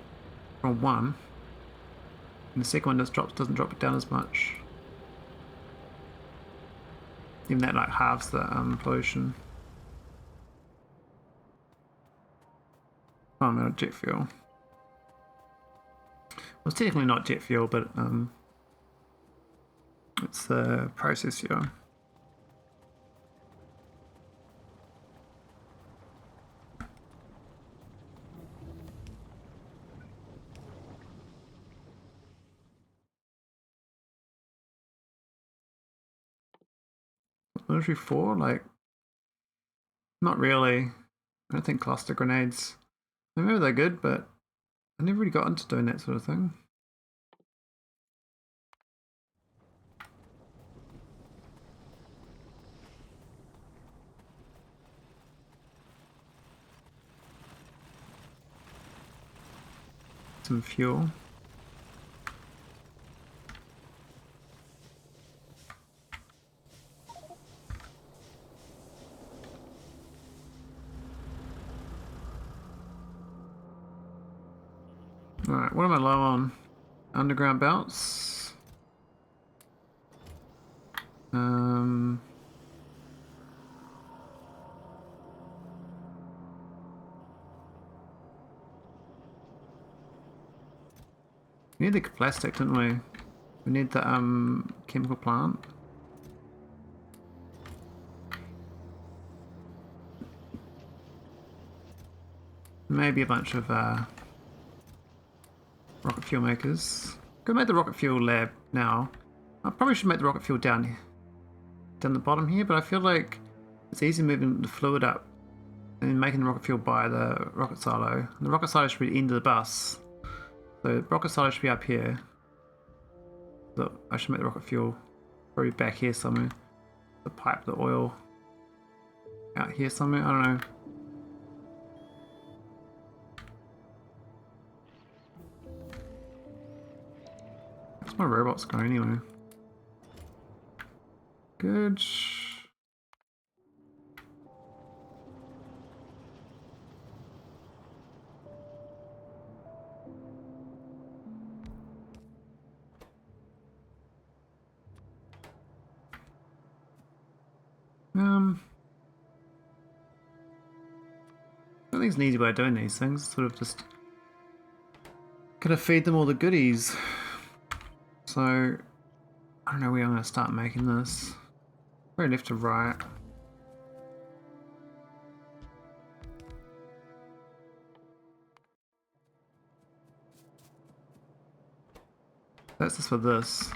from one, and the second one just doesn't drop it down as much. Even that like halves the pollution. Oh no, jet fuel. Well, it's technically not jet fuel, but it's the process fuel. Military 4, like, not really. I don't think cluster grenades. I remember they're good, but I never really got into doing that sort of thing. some fuel. Alright, what am I low on? Underground belts. We need the plastic, didn't we? We need the chemical plant. Maybe a bunch of rocket fuel makers. Go make the rocket fuel lab now. I probably should make the rocket fuel down the bottom here, but I feel like it's easy moving the fluid up and making the rocket fuel by the rocket silo. And the rocket silo should be the end of the bus. So the rocket silo should be up here. So I should make the rocket fuel probably back here somewhere. The pipe, the oil out here somewhere, I don't know. Where's my robots going anyway? Good. I think it's an easy way of doing these things. Sort of just gotta feed them all the goodies. So I don't know where I'm gonna start making this. Probably left to right. That's just for this.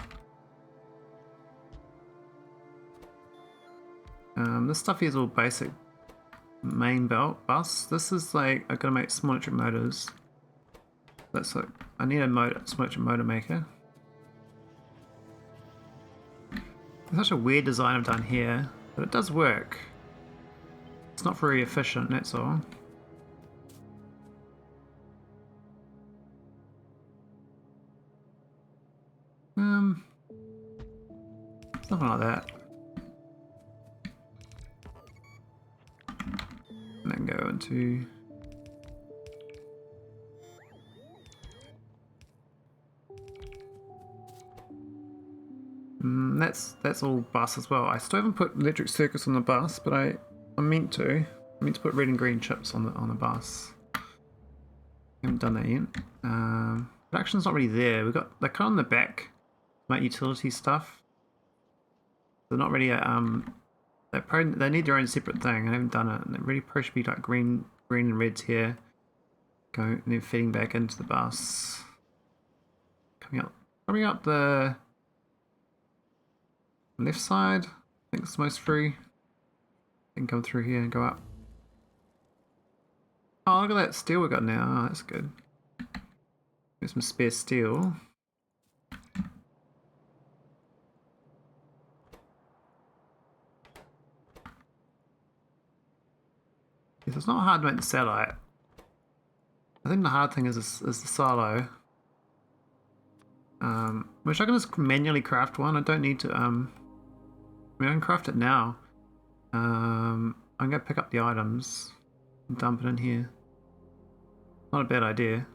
This stuff here is all basic main belt bus. This is like I've got to make small electric motors. That's like I need a small electric motor maker. It's such a weird design I've done here, but it does work. It's not very efficient, that's all. Something like that. And then go into that's all bus as well. I still haven't put electric circuits on the bus, but I meant to. I meant to put red and green chips on the bus. Haven't done that yet. Production's not really there. They're kind of on the back, like utility stuff. They're not really they need their own separate thing. I haven't done it. And it really probably should be like green and reds here, going and then feeding back into the bus. Coming up the left side. I think it's most free. Then come through here and go up. Oh, look at that steel we got now. Oh, that's good. There's some spare steel. Yes, it's not hard to make the satellite. I think the hard thing is the silo. Which I can just manually craft one. I don't need to I mean I can craft it now. I'm gonna pick up the items and dump it in here. Not a bad idea.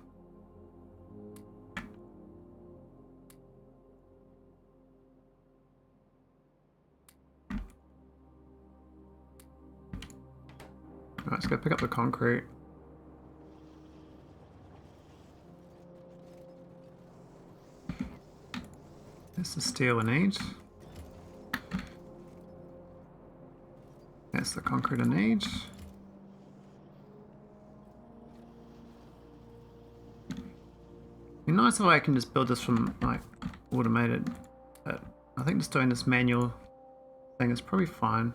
Alright, let's go pick up the concrete. That's the steel we need. That's the concrete I need. It'd be nice if I can just build this from like automated, but I think just doing this manual thing is probably fine.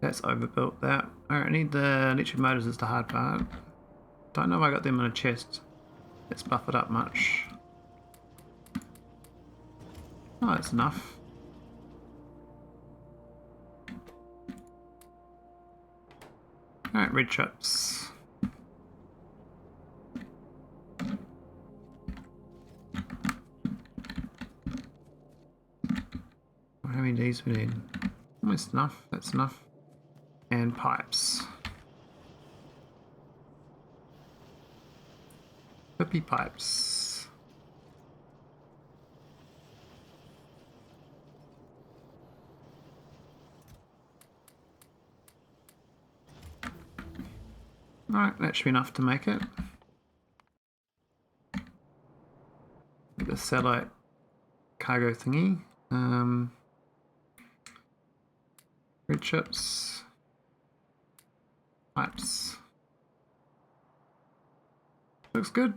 That's overbuilt that. I need the electric motors is the hard part. Don't know if I got them in a chest that's buffered up much. Oh, that's enough. Alright, red chips. many of these we need? Almost enough, that's enough. And pipes. Hippie pipes. Alright, that should be enough to make it. Get the satellite cargo thingy. Red chips. Pipes. Looks good.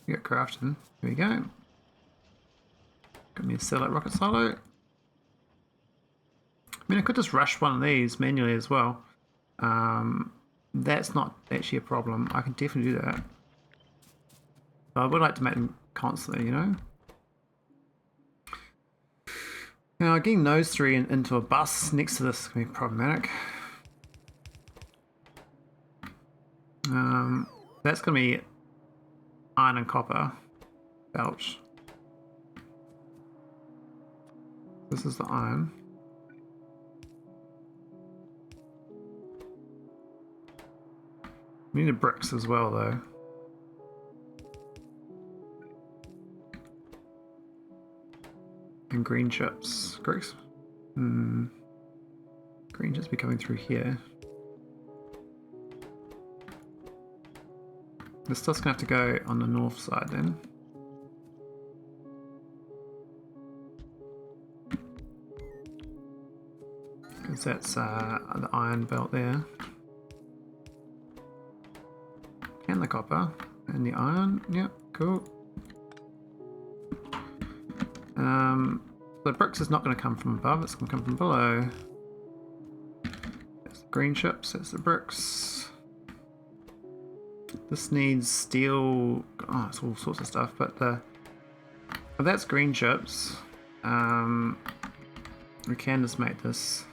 Get crafting. There we go. Got me a satellite rocket silo. I mean, I could just rush one of these manually as well. That's not actually a problem. I can definitely do that. But I would like to make them constantly, you know? Now, getting those three into a bus next to this can be problematic. That's going to be iron and copper belt. This is the iron. We need the bricks as well, though. And green chips. Green chips be coming through here. This stuff's gonna have to go on the north side then. Because that's the iron belt there. And the copper. And the iron. Yep, cool. The bricks is not going to come from above, it's going to come from below. That's the green chips, that's the bricks. This needs steel, oh, it's all sorts of stuff, but that's green chips. We can just make this,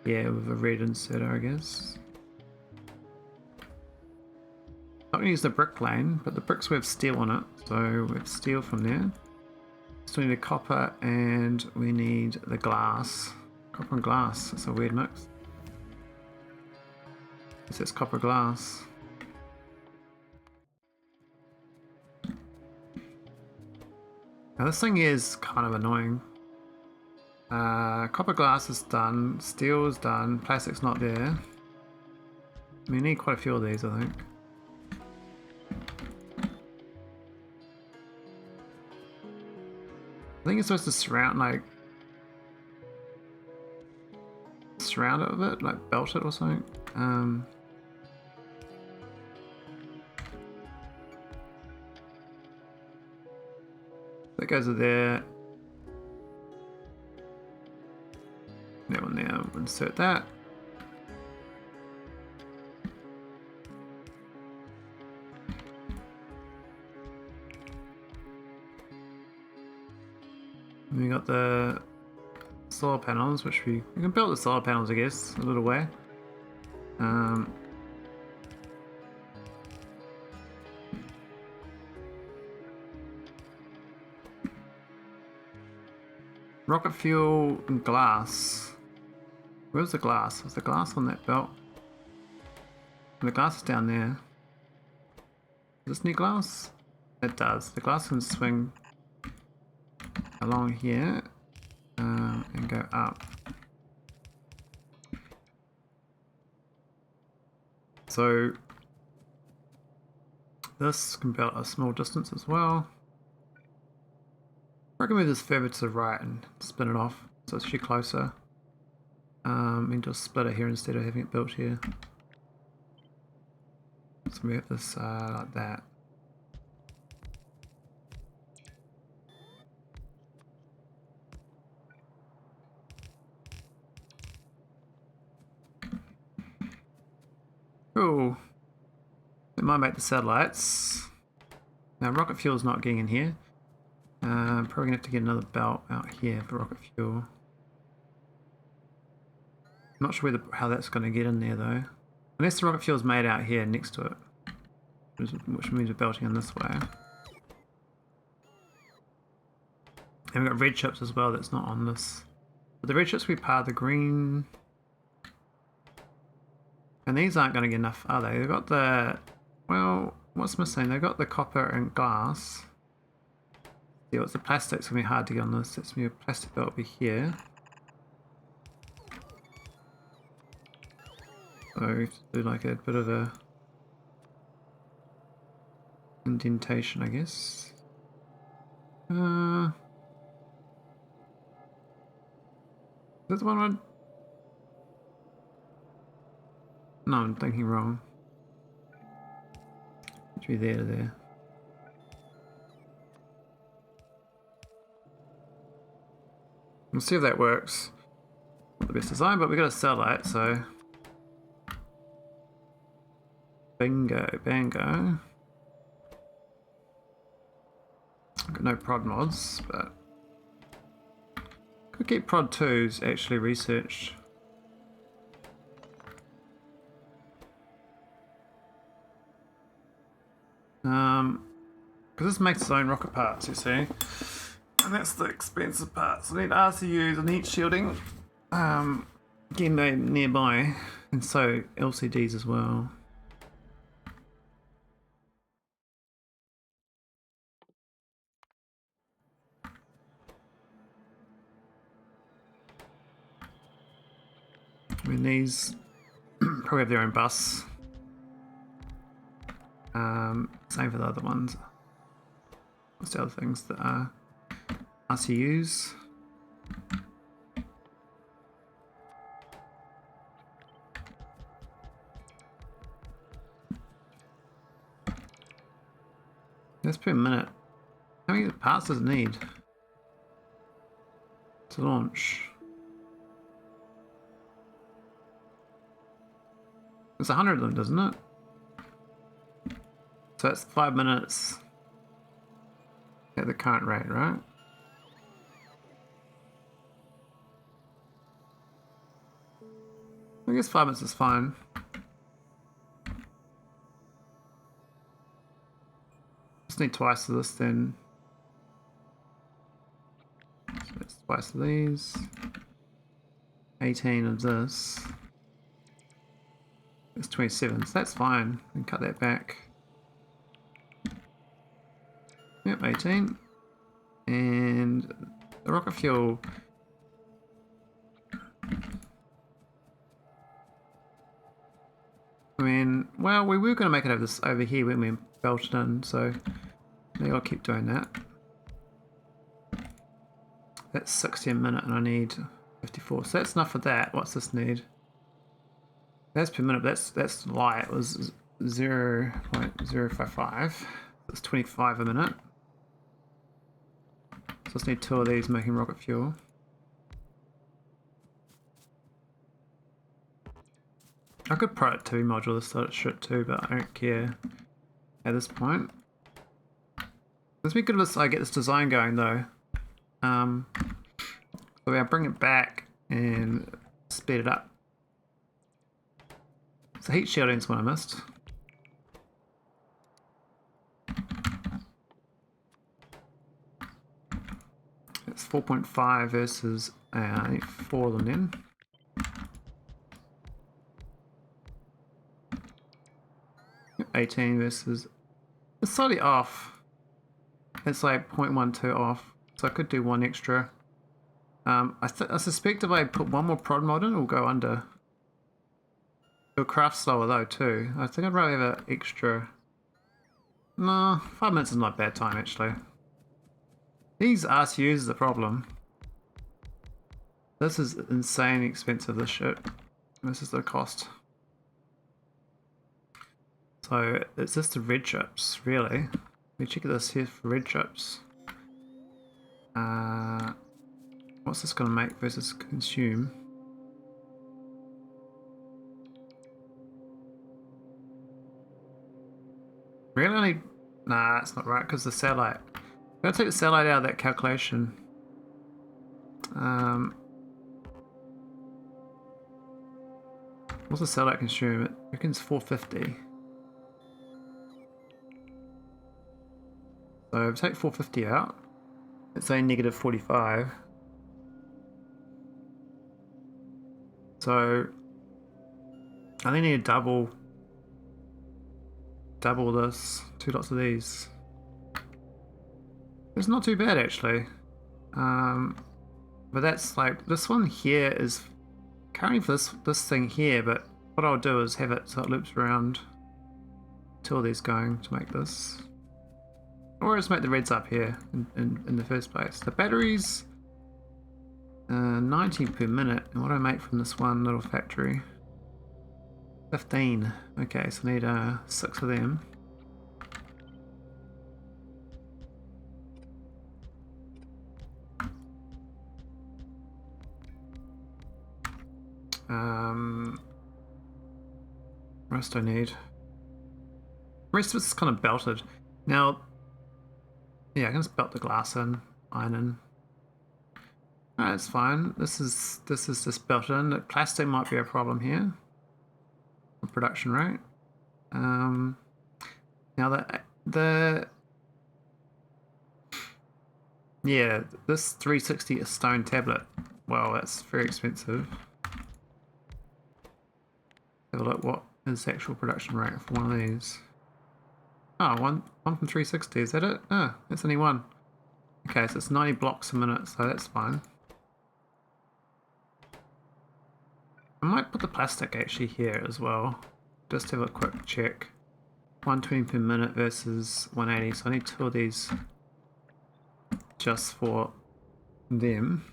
yeah, with a red inserter, I guess. Not going to use the brick lane, but the bricks we have steel on it, so we have steel from there. So we need the copper and we need the glass. Copper and glass, that's a weird mix. This is copper glass. Now this thing is kind of annoying. Copper glass is done, steel is done, plastic's not there. We need quite a few of these, I think. I think it's supposed to surround it with it, like belt it or something. That goes there. That one there, we'll insert that. And we got the solar panels, which we can build the solar panels, I guess, a little way. Rocket fuel and glass. Where's the glass? Was the glass on that belt? And the glass is down there. Does this need glass? It does. The glass can swing along here and go up. So this can build a small distance as well. I can move this further to the right and spin it off so it's actually closer. And just split it here instead of having it built here. So we have this like that. Cool. It might make the satellites. Now rocket fuel is not getting in here. Probably gonna have to get another belt out here for rocket fuel. I'm not sure how that's going to get in there though. Unless the rocket fuel's made out here next to it. Which means we're belting in this way. And we've got red chips as well that's not on this. But the red chips we part of the green. And these aren't going to get enough, are they? They've got the... Well, what's missing? They've got the copper and glass. Yeah, what's the plastic's going to be hard to get on this. It's going to be a plastic belt over here. So we have to do like a bit of a indentation, I guess. Is that the one I... No, I'm thinking wrong. It should be there to there. We'll see if that works. Not the best design, but we got a satellite, so... Bingo, bango. Got no prod mods, but could get prod 2s actually researched. Because this makes its own rocket parts, you see, and that's the expensive parts. I need RCUs and heat shielding, getting made nearby, and so LCDs as well. I mean, these probably have their own bus. Same for the other ones. What's the other things that are RCUs? That's per minute. How many parts does it need to launch? There's 100 of them, doesn't it? So that's 5 minutes at the current rate, right? I guess 5 minutes is fine. Just need twice of this then. So that's twice of these. 18 of this. It's 27, so that's fine. We can cut that back. Yep, 18. And the rocket fuel. I mean, well, we were going to make it over here when we belted in, so maybe I'll keep doing that. That's 60 a minute, and I need 54. So that's enough for that. What's this need? That's per minute. That's light. It was 0.055. That's 25 a minute. So I just need 2 of these making rocket fuel. I could pro it to be modular start shit too, but I don't care at this point. Let's be good if I get this design going though. So I'll bring it back and speed it up. So heat shielding is what I missed. It's 4.5 versus I need 4 of them then. Yep, 18 versus, it's slightly off. It's like 0.12 off, so I could do 1 extra. I suspect if I put 1 more prod mod in, it'll go under. It'll craft slower though too. I think I'd rather have an extra. No, 5 minutes is not a bad time actually. These RCUs is the problem. This is insane expensive, this shit. This is the cost. So it's just the red chips, really. Let me check this here for red chips. What's this gonna make versus consume? Really? I need... Nah, it's not right because the satellite. I'm gonna take the satellite out of that calculation. What's the satellite consume? It reckons 450. So if I take 450 out, it's saying negative 45. So I only need to double this, 2 lots of these. It's not too bad actually. But that's like, this one here is currently for this thing here, but what I'll do is have it so it loops around two of these going to make this. Or just make the reds up here in the first place. The batteries, 19 per minute, and what do I make from this one little factory? 15. Okay, so I need 6 of them. Rest I need. Rest of it's kind of belted. Now, yeah, I can just belt the glass in, iron in. Alright, that's fine. This is just belted in. The plastic might be a problem here. The production rate. Now yeah, this 360 is stone tablet. Well, that's very expensive. Have a look. What is the actual production rate for one of these? Oh, one from 360. Is that it? Oh, that's only one. Okay, so it's 90 blocks a minute, so that's fine. I might put the plastic actually here as well. Just have a quick check. 120 per minute versus 180, so I need 2 of these just for them.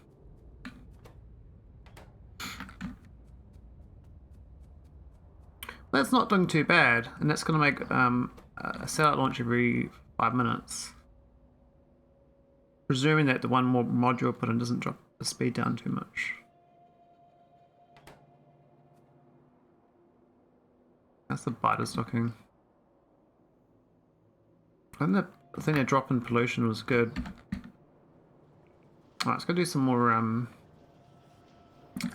That's not doing too bad, and that's going to make a satellite launch every 5 minutes. Presuming that the one more module put in doesn't drop the speed down too much. That's the biters looking. I think the drop in pollution was good. Alright, let's go do some more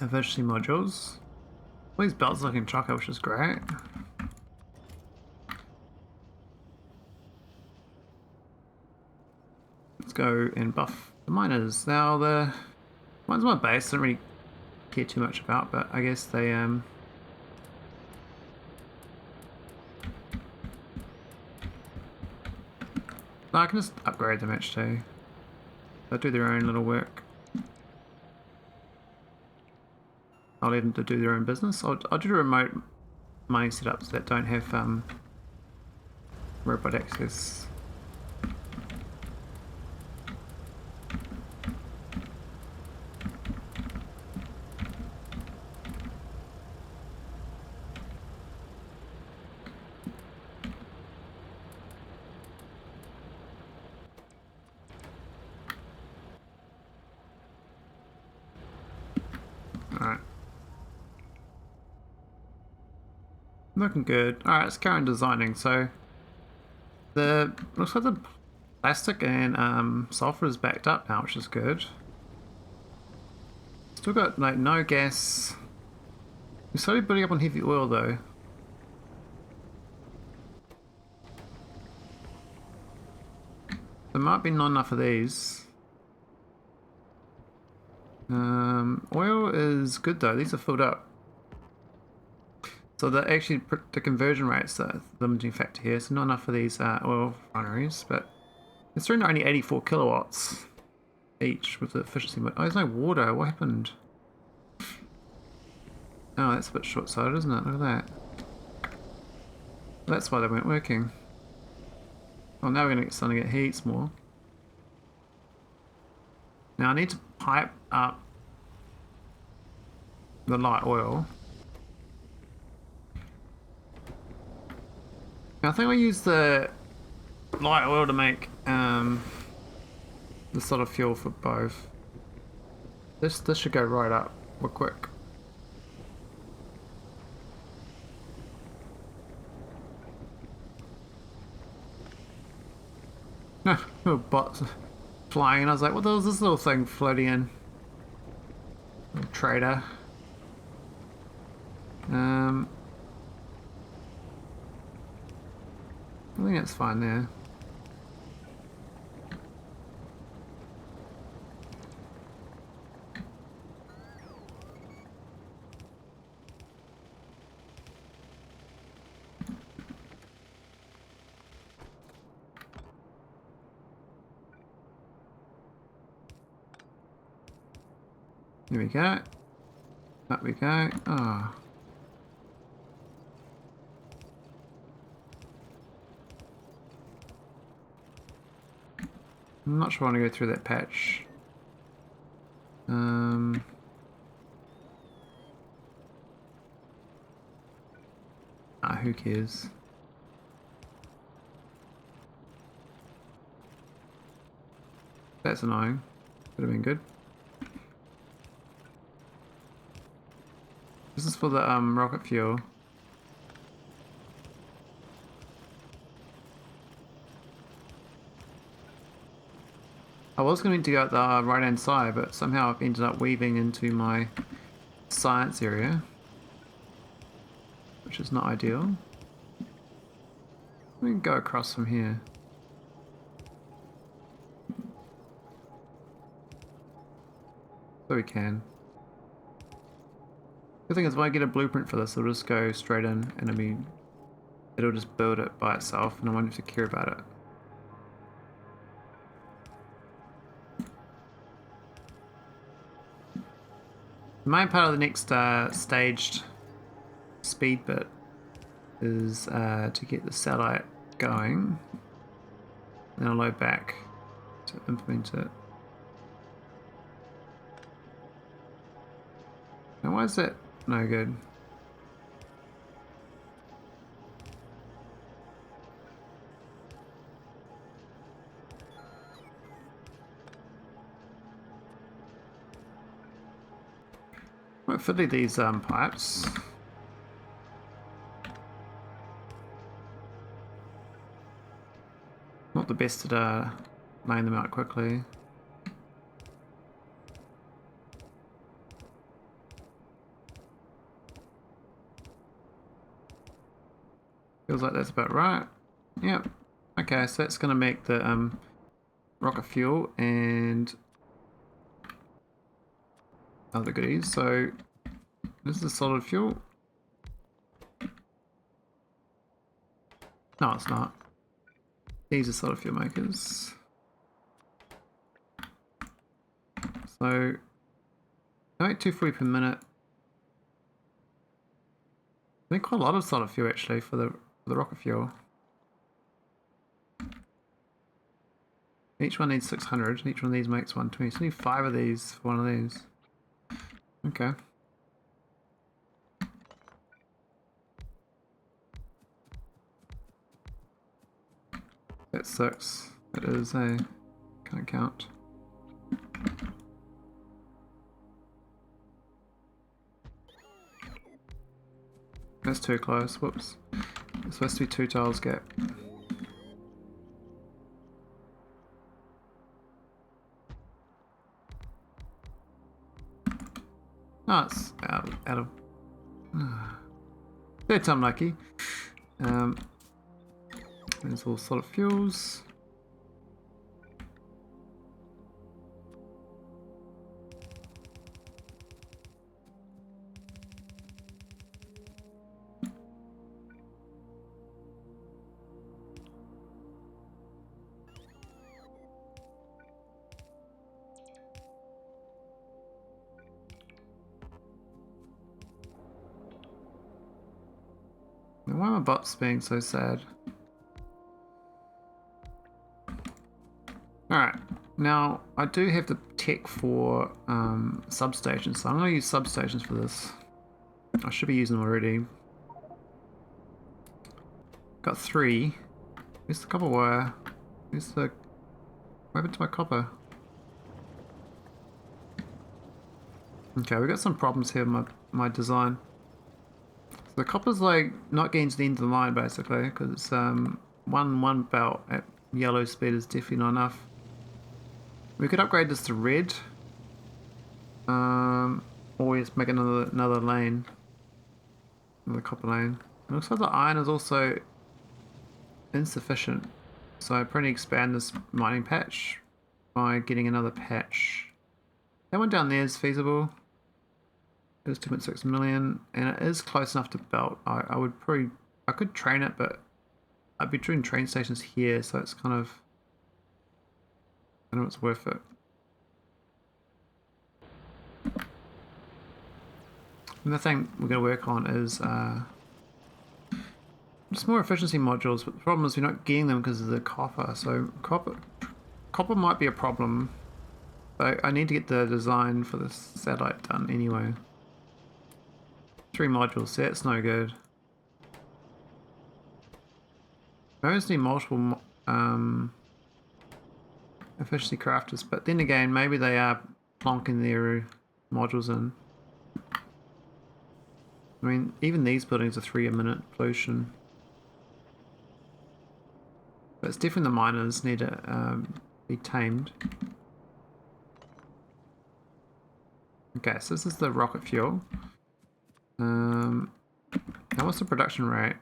efficiency modules. All these belts looking chocker, which is great. Let's go and buff the miners. Now the ones on my base I don't really care too much about, but I guess they I can just upgrade them actually. They'll do their own little work. I'll leave them to do their own business. I'll do remote mining setups that don't have robot access. Alright. Looking good. Alright, let's carry on designing. So looks like the plastic and sulfur is backed up now, which is good. Still got like no gas. We're slowly building up on heavy oil though. There might be not enough of these. Oil is good though, these are filled up. So the conversion rate's the limiting factor here, so not enough of these oil refineries, but it's through only 84 kilowatts each with the efficiency. Oh, there's no water, what happened? Oh, that's a bit short-sighted, isn't it? Look at that. That's why they weren't working. Well, now we're going to starting to get heats more. Now I need to pipe up the light oil. Now I think I use the light oil to make the sort of fuel for both. This should go right up real quick. Little bots flying, and I was like, what was this little thing floating in? Little trader. Um, I think that's fine there. Here we go. Up we go. Oh. I'm not sure I want to go through that patch. Who cares? That's annoying. Could have been good. This is for the rocket fuel. I was going to go at the right hand side, but somehow I've ended up weaving into my science area, which is not ideal. We can go across from here. So we can. The thing is, when I get a blueprint for this, it'll just go straight in, and it'll just build it by itself, and I won't have to care about it. The main part of the next staged speed bit is to get the satellite going, and I'll load back to implement it. Now why is that no good? Well, fiddly these pipes. Not the best at laying them out quickly. Feels like that's about right. Yep. Okay, so that's going to make the rocket fuel and other goodies. So this is solid fuel. No, it's not. These are solid fuel makers. So I make 240 per minute. I think quite a lot of solid fuel actually for the rocket fuel. Each one needs 600. Each one of these makes 120. So I need 5 of these for one of these. Okay. That's 6. That is a... can't count. That's too close. Whoops. It's supposed to be 2 tiles gap. Oh, it's out of... That's unlucky. There's all solid fuels. Why are my bots being so sad? Alright, now I do have the tech for substations, so I'm going to use substations for this. I should be using them already. Got 3. Where's the copper wire? Where's the... What happened to my copper? Okay, we got some problems here with my design. So the copper's like not getting to the end of the line basically, because one belt at yellow speed is definitely not enough. We could upgrade this to red, or just make another lane. Another copper lane. It looks like the iron is also insufficient. So I probably expand this mining patch by getting another patch. That one down there is feasible. It is 2.6 million and it is close enough to belt. I would probably, I could train it, but I'd be doing train stations here, so it's kind of, I don't know if it's worth it. Another thing we're going to work on is just more efficiency modules, but the problem is we're not getting them because of the copper. So copper might be a problem. So I need to get the design for this satellite done anyway. 3 modules, that's no good. I always need multiple efficiency crafters, but then again, maybe they are plonking their modules in. I mean, even these buildings are 3 a minute pollution. But it's definitely the miners need to be tamed. Okay, so this is the rocket fuel. Now what's the production rate?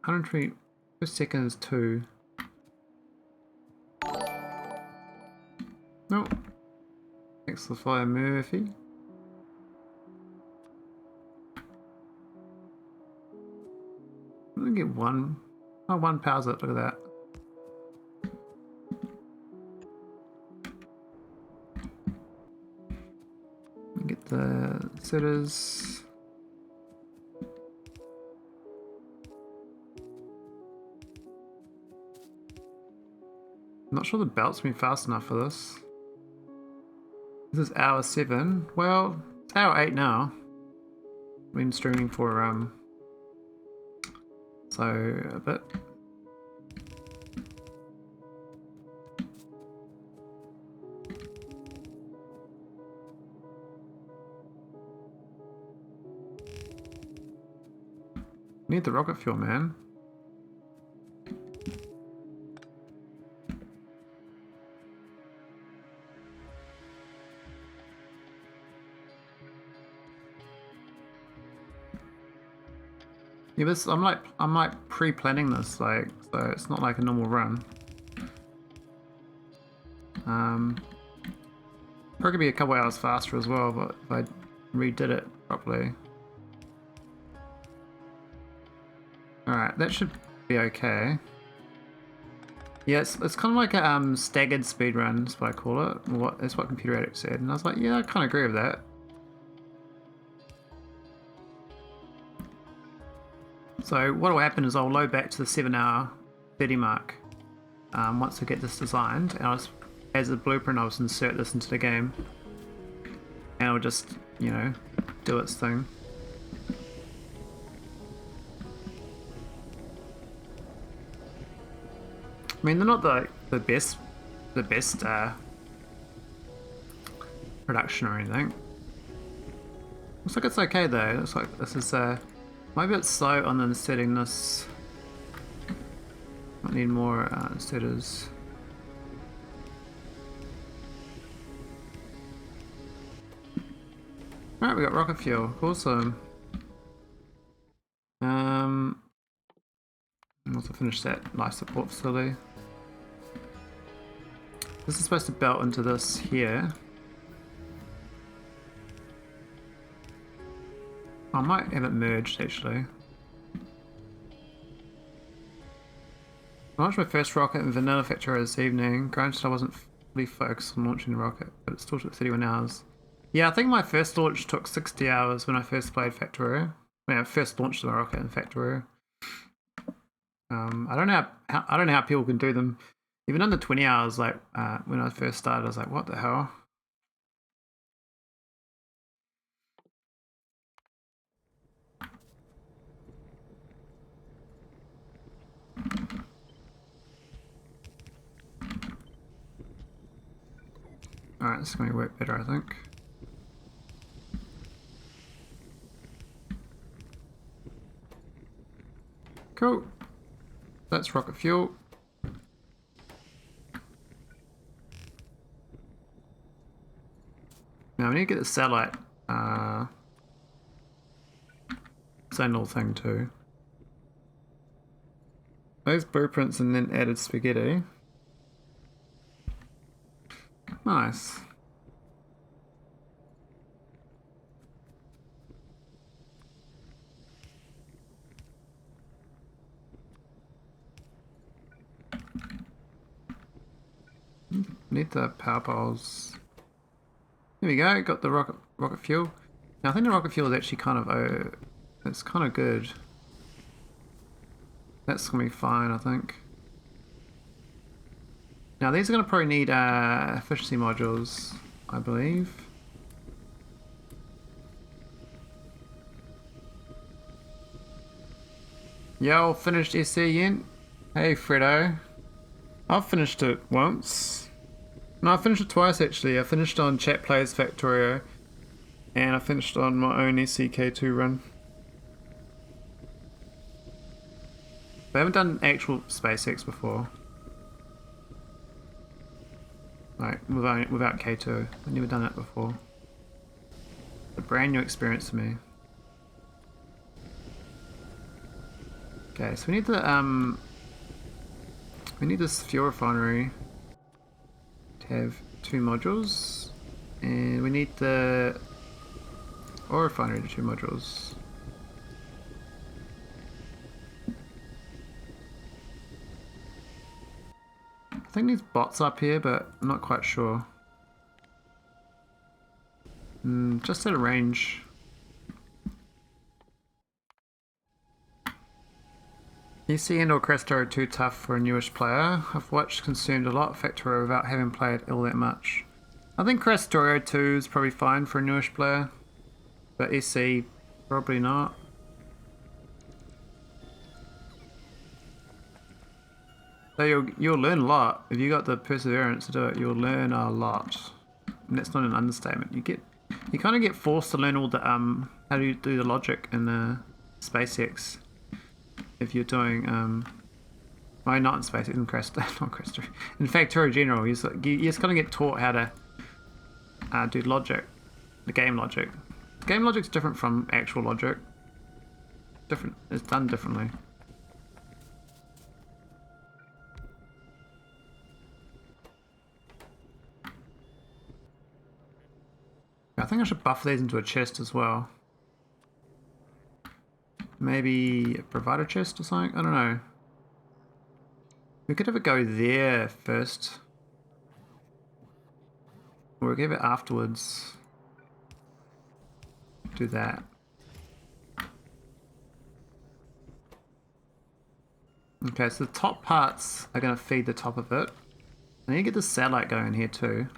120 per second is 2. Nope. x005 Murphy. I'm gonna get 1. Oh, 1 powers it, look at that. Get the setters. I'm not sure the belt's been fast enough for this. This is hour 7. Well, it's hour 8 now. I've been streaming for so a bit. Need the rocket fuel, man. Yeah, this I'm like pre-planning this, like, so it's not like a normal run. Probably be a couple hours faster as well, but if I redid it properly. Alright, that should be okay. Yeah, it's kind of like a staggered speed run, is what I call it. That's what Computer Addict said, and I was like, yeah, I kind of agree with that. So what will happen is I'll load back to the 7 hour 30 mark once I get this designed, and I'll just, as a blueprint, I'll just insert this into the game, and it'll just, you know, do its thing. I mean, they're not the best production or anything. Looks like it's okay though. Looks like this is maybe it's slow on the setting this. Might need more setters. Alright, we got rocket fuel. Awesome. Also finish that life support facility. This is supposed to belt into this here. I might have it merged actually. I launched my first rocket in Vanilla Factorio this evening. Granted, I wasn't fully focused on launching the rocket, but it still took 31 hours. Yeah, I think my first launch took 60 hours when I first played Factorio. When I first launched my rocket in Factorio. I don't know how people can do them. Even under 20 hours, like when I first started, I was like, what the hell? Alright, this is going to work better, I think. Cool. That's rocket fuel. Now we need to get the satellite its own little thing too. Those blueprints and then added spaghetti. Nice. Need the power poles. There we go, got the rocket fuel. Now I think the rocket fuel is actually kind of it's kind of good. That's gonna be fine, I think. Now these are gonna probably need efficiency modules, I believe. Yo, finished SC yet? Hey Fredo. I've finished it once. No, I finished it twice actually. I finished on Chat Players Factorio, and I finished on my own SCK2 run. I haven't done actual SpaceX before. Like, without K2. I've never done that before. It's a brand new experience for me. Okay, so we need this fuel refinery to have 2 modules, and we need the ore refinery to 2 modules. I think there's bots up here, but I'm not quite sure. Just at a range. EC and or Cresto are too tough for a newish player. I've consumed a lot of Factorio without having played all that much. I think Cresto 2 is probably fine for a newish player, but SC probably not. So you'll learn a lot. If you got the perseverance to do it, you'll learn a lot. And that's not an understatement. You kind of get forced to learn all the how do you do the logic in the SpaceX. If you're doing well, not in SpaceX, in Cresto, not Cresto. In Factorio general, you just kind of get taught how to do logic, the game logic. The game logic's different from actual logic. Different. It's done differently. I think I should buff these into a chest as well. Maybe a provider chest or something? I don't know. We could have it go there first. Or we'll give it afterwards. Do that. Okay, so the top parts are going to feed the top of it. I need to get the satellite going here too.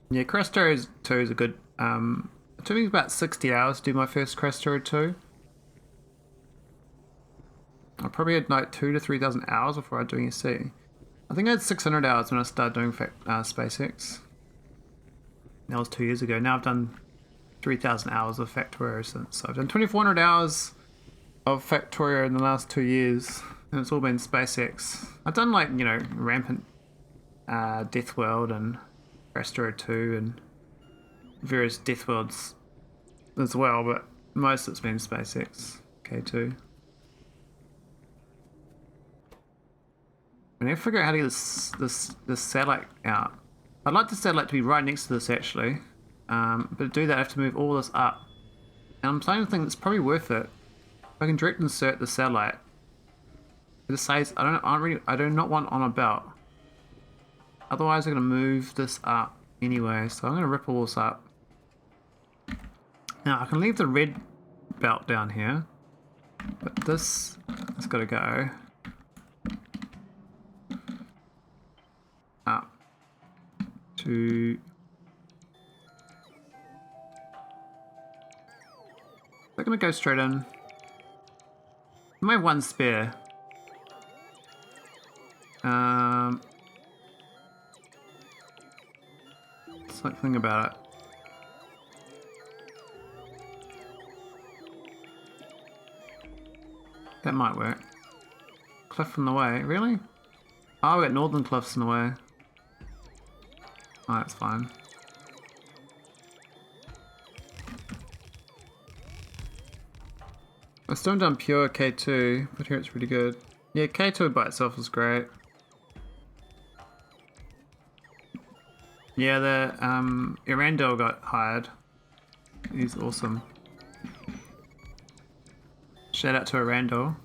Yeah, Cresto 2 is a good, it took me about 60 hours to do my first Cresto 2. I probably had like 2,000 to 3,000 hours before I was doing SC. I think I had 600 hours when I started doing SpaceX. That was 2 years ago. Now I've done 3,000 hours of Factorio since. So I've done 2,400 hours of Factorio in the last 2 years, and it's all been SpaceX. I've done like, you know, Rampant Death World and Cresto 2 and various Death Worlds as well, but most of it's been SpaceX K2. I need to figure out how to get this satellite out. I'd like the satellite to be right next to this actually, but to do that I have to move all this up. And I'm starting to think it's probably worth it. If I can direct insert the satellite. It just says I do not want on a belt. Otherwise I'm going to move this up anyway, so I'm going to rip all this up. Now I can leave the red belt down here, but this has got to go up to... They're going to go straight in. I might have one spare. Think about it. That might work. Cliff in the way, really? Oh, we got northern cliffs in the way. Oh, that's fine. I still haven't done pure K2, but here it's pretty good. Yeah, K2 by itself is great. Yeah, the Erandel got hired. He's awesome. Shout out to Erandel.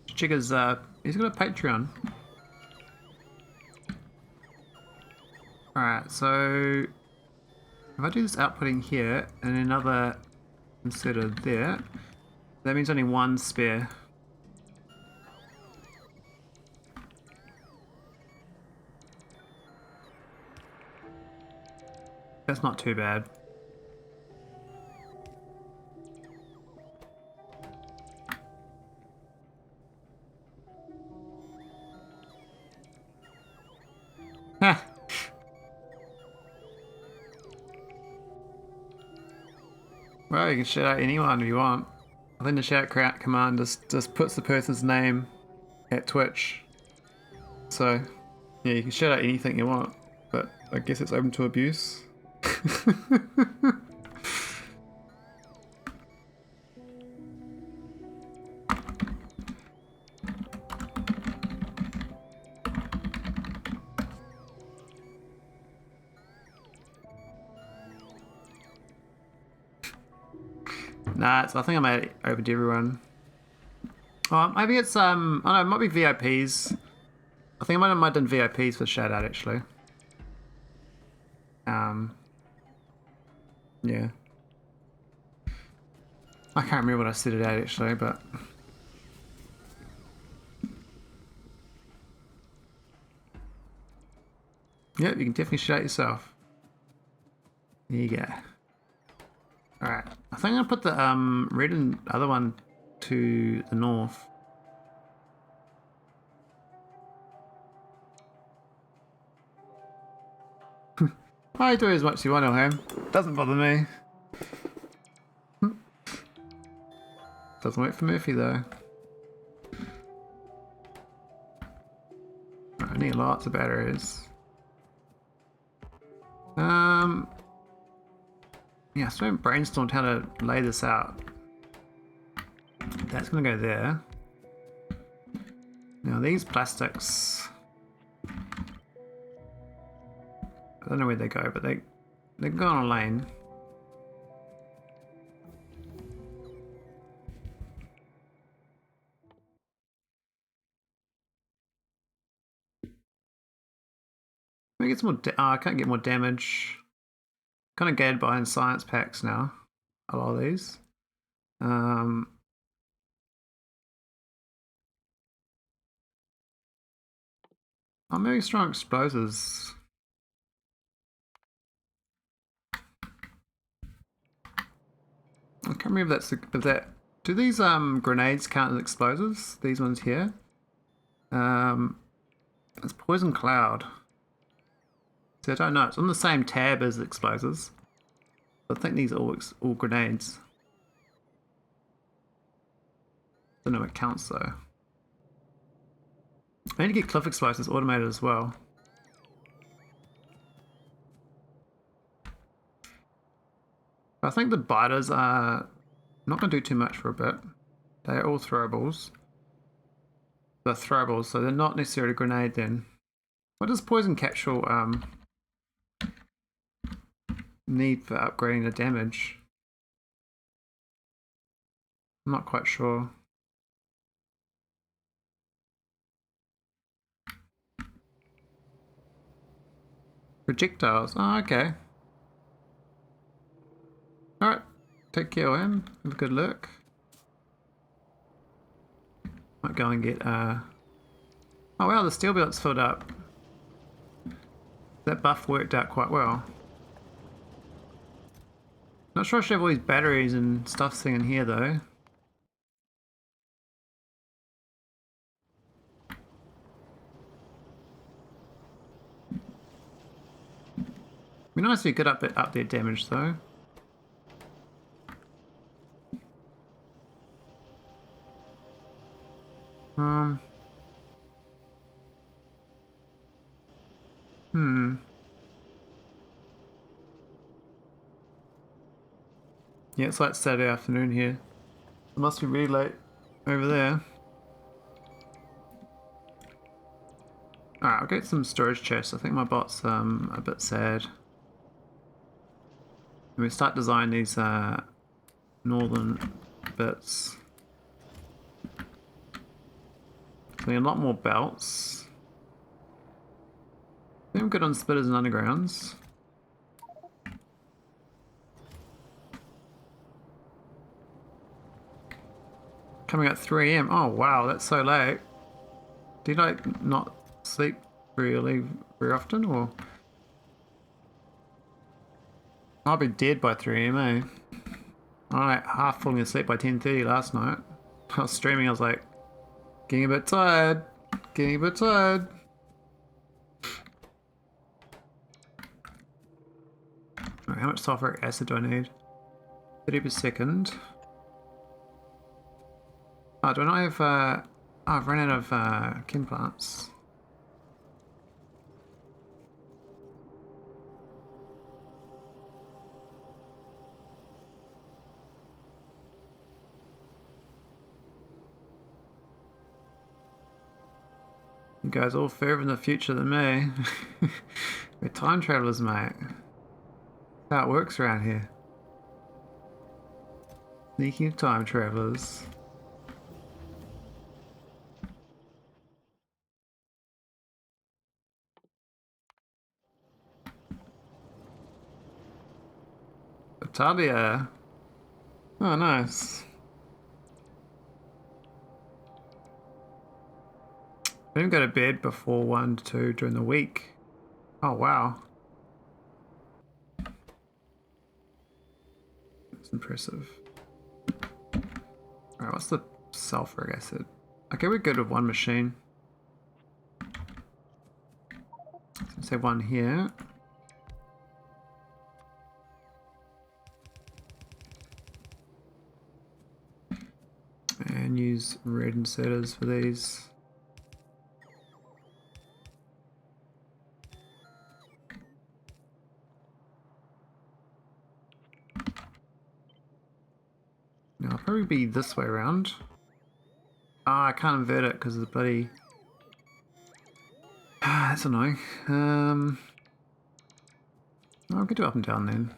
Check his he's got a Patreon. Alright, so if I do this outputting here and another inserted there, that means only one spare. That's not too bad. Ha! Well, you can shout out anyone if you want. I think the shout out command just puts the person's name at Twitch. So, yeah, you can shout out anything you want, but I guess it's open to abuse. Nah, I think I made it open to everyone. Oh, maybe it's I don't know, it might be VIPs. I think I might have done VIPs for shout out actually. Yeah. I can't remember what I said it at actually, but yeah, you can definitely shout out yourself. There you go. Alright. I think I'll put the red and other one to the north. I do as much as you want, Ilham. Doesn't bother me. Doesn't work for Murphy though. I need lots of batteries. Yeah, so I haven't brainstormed how to lay this out. That's gonna go there. Now these plastics, I don't know where they go, but they can go on a lane. Maybe get some more. I can't get more damage. Kind of gated behind science packs now. A lot of these. Oh, maybe strong explosives. I can't remember if that. Do these grenades count as explosives? These ones here. It's poison cloud. So I don't know. It's on the same tab as explosives. I think these are all grenades. Don't know what counts though. I need to get cliff explosives automated as well. But I think the biters are not going to do too much for a bit. They're all throwables. They're throwables, so they're not necessarily a grenade then. What does poison capsule need for upgrading the damage? I'm not quite sure. Projectiles. Oh, okay. Alright. Take care of him. Have a good look. Might go and get oh wow, the steel belt's filled up. That buff worked out quite well. Not sure I should have all these batteries and stuff sitting in here though. Be nice if you could up their damage though. Yeah, it's like Saturday afternoon here. It must be really late over there. Alright, I'll get some storage chests. I think my bot's a bit sad. When we start designing these northern bits. So we need a lot more belts. I think I'm good on splitters and undergrounds. Coming at 3 AM. Oh wow, that's so late. Do you like not sleep really very often, or? I'll be dead by 3 AM, eh? I like half falling asleep by 10:30 last night. I was streaming, I was like, getting a bit tired. Getting a bit tired. Right, how much sulfuric acid do I need? 30 per second. Oh, do I not have, oh, I've run out of chem plants. You guys are all further in the future than me. We're time travelers, mate. That's how it works around here. Sneaky time travelers. Italia. Oh, nice. I didn't go to bed before 1 to 2 during the week. Oh, wow. That's impressive. Alright, what's the sulfuric acid? Okay, we're good with one machine. Let's have one here. And use red inserters for these. Now, I'll probably be this way around. Ah, I can't invert it because of the bloody... Ah, that's annoying. I'll get to up and down then.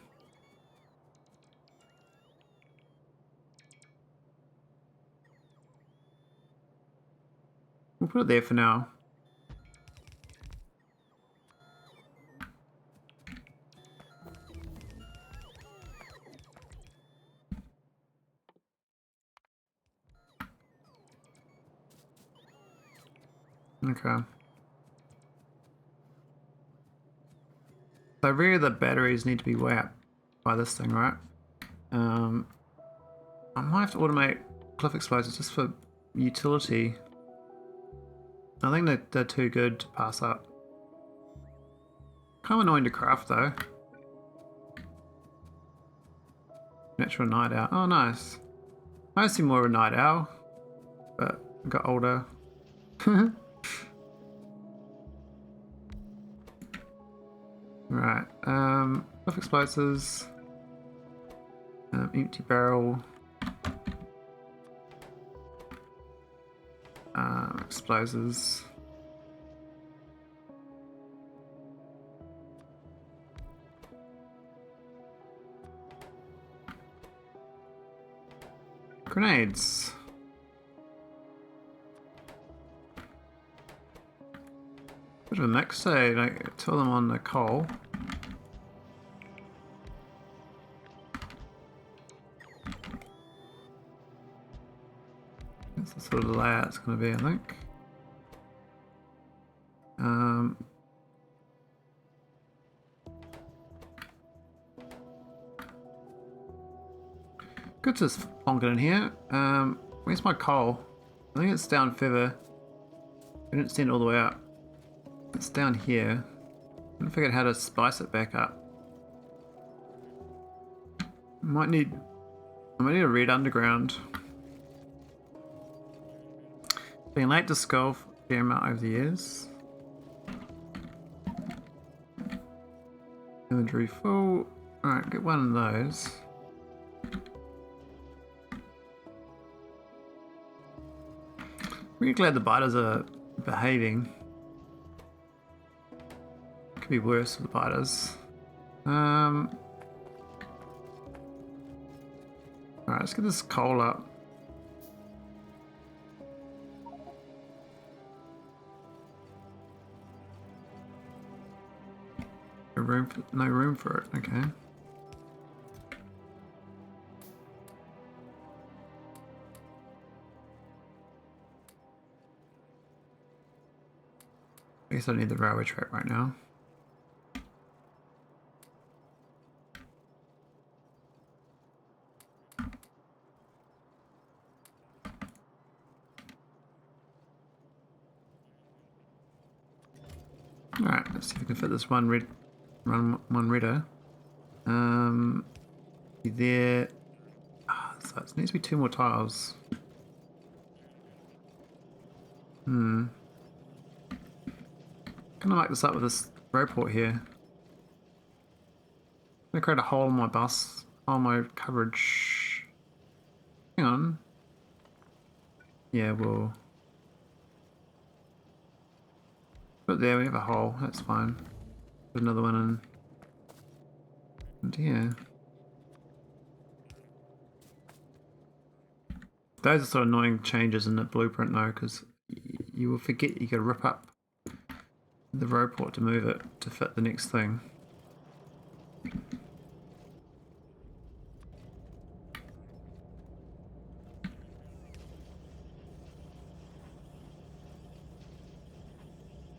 We'll put it there for now. Okay. So really the batteries need to be way up by this thing, right? I might have to automate cliff explosives just for utility. I think they're too good to pass up. Kind of annoying to craft though. Natural night owl. Oh, nice. I used to be more of a night owl, but I got older. Right. Cliff explosives. Empty barrel. Explosives. Grenades. Bit of a mix, so like two of them on the coal. That's the sort of layout it's going to be, I think. Good to plonk it in here. Where's my coal? I think it's down further. I didn't send it all the way up. It's down here. I haven't figured out how to spice it back up. I might need a red underground. Been late to school for a fair amount over the years. Inventory full. Alright, get one of those. Really glad the biters are behaving. Could be worse with the biters. Alright, let's get this coal up. No room for it, okay. I guess I need the railway track right now. Alright, let's see if we can fit this one redder. There. So it needs to be 2 more tiles. Can I like this up with this row-port here? I'm gonna create a hole in my bus, on my coverage. Hang on. Yeah, we'll. But there we have a hole, that's fine. Put another one in. And here. Those are sort of annoying changes in the blueprint though, because you will forget you gotta rip up the row-port to move it to fit the next thing.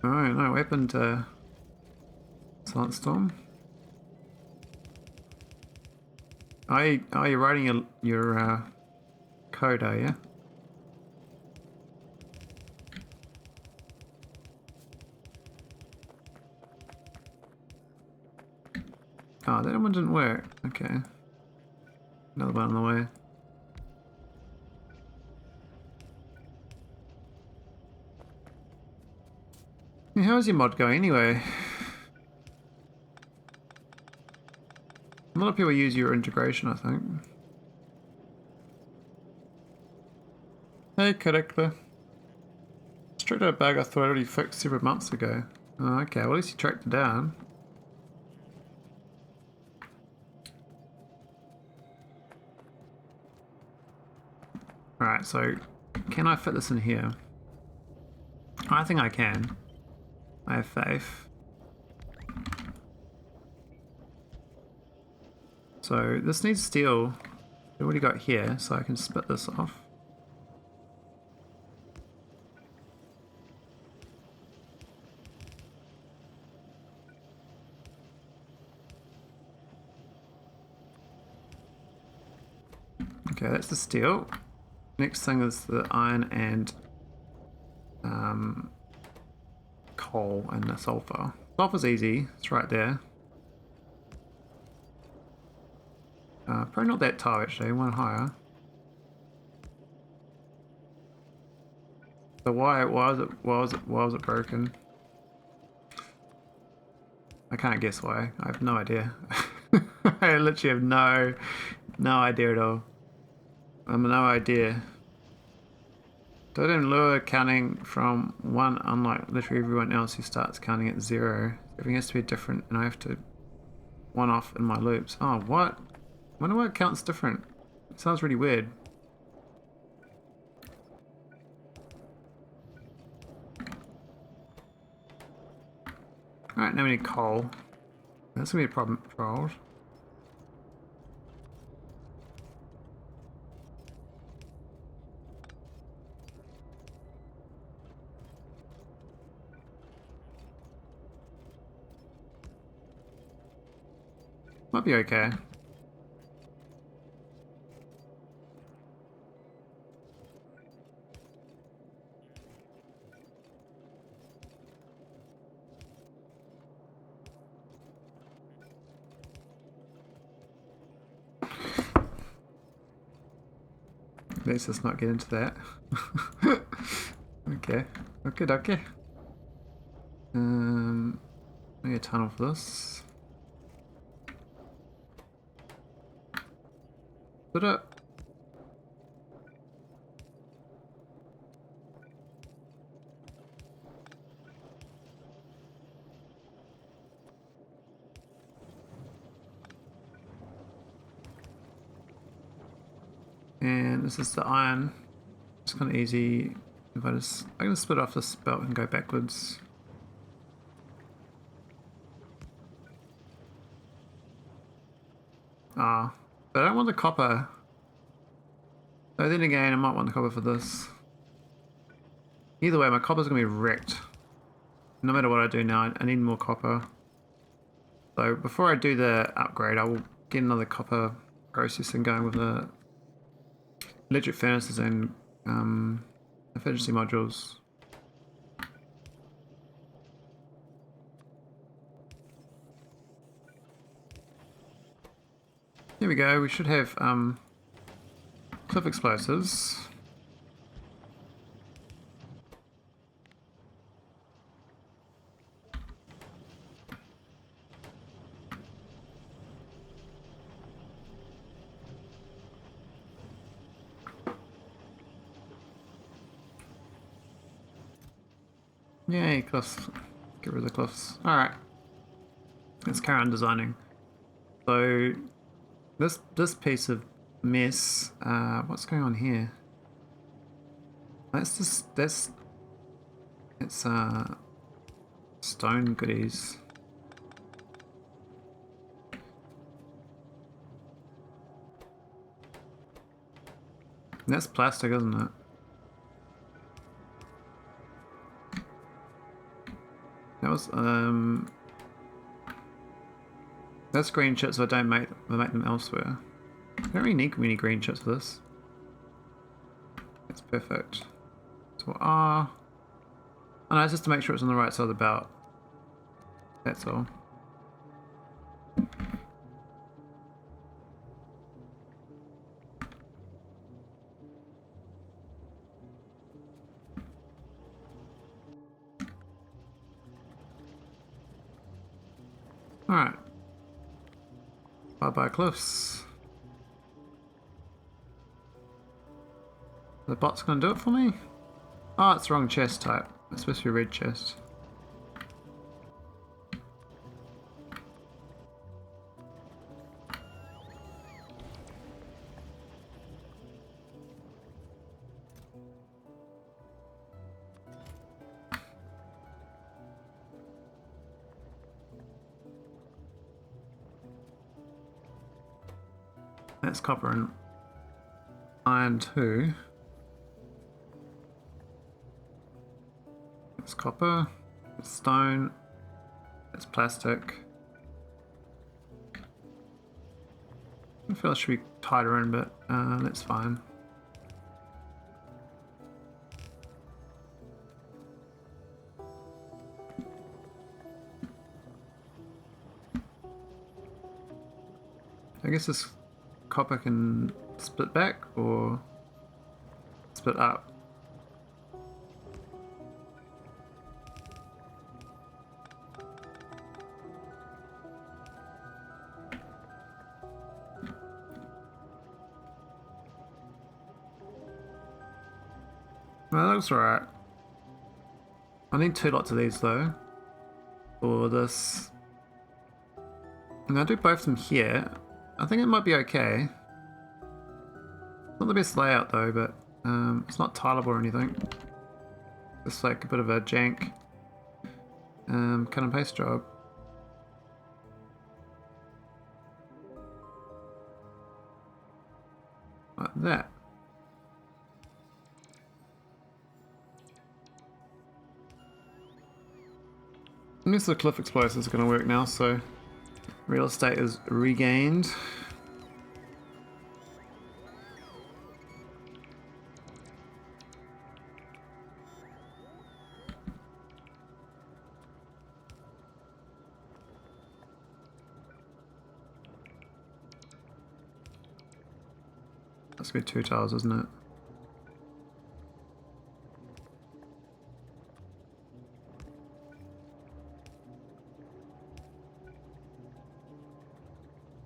Oh no, what happened to Silent Storm? Are you writing your code, are you? Oh, that one didn't work. Okay. Another one on the way. Yeah, how's your mod going anyway? A lot of people use your integration, I think. Hey, Correctly. Straight out a bug I thought I already fixed several months ago. Oh, okay, well at least you tracked it down. Alright, so can I fit this in here? I think I can. I have faith. So this needs steel. I've already got here, so I can split this off. Okay, that's the steel. Next thing is the iron and coal and the sulfur. Sulfur's easy, it's right there. Probably not that tall actually, one higher. So why was it broken? I can't guess why. I have no idea. I literally have no idea at all. No idea. Don't lure counting from 1, unlike literally everyone else who starts counting at 0. Everything has to be different, and I have to 1 off in my loops. Oh, what? I wonder why it counts different. It sounds really weird. Alright, now we need coal. That's gonna be a problem for old. Might be okay. Let's just not get into that. Okay. Okay. Maybe a tunnel for this. Put it. And this is the iron. It's kind of easy. If I can split off this belt and go backwards. Ah, but I don't want the copper. So then again, I might want the copper for this. Either way, my copper's going to be wrecked. No matter what I do now, I need more copper. So before I do the upgrade, I will get another copper processing going with the electric furnaces and efficiency modules. Here we go, we should have cliff explosives. Yay, cliffs. Get rid of the cliffs. Alright. Let's carry on designing. So this piece of mess, what's going on here? That's stone goodies. That's plastic, isn't it? That was that's green chips, so I don't make them elsewhere. I don't really need many green chips for this. That's perfect. So oh no, it's just to make sure it's on the right side of the belt. That's all. Alright. Bye-bye cliffs. The bot's gonna do it for me? Oh, it's the wrong chest type. It's supposed to be a red chest. That's copper and iron too. It's copper, it's stone, it's plastic. I feel it should be tighter in, but that's fine. I guess this copper can split back or split up. Well, that looks alright. I need 2 lots of these though for this. And I'll do both of them here. I think it might be okay. Not the best layout though, but it's not tileable or anything. Just like a bit of a jank cut and paste job. Like that. I guess the cliff explosives are going to work now, so real estate is regained. That's going to be 2 tiles, isn't it?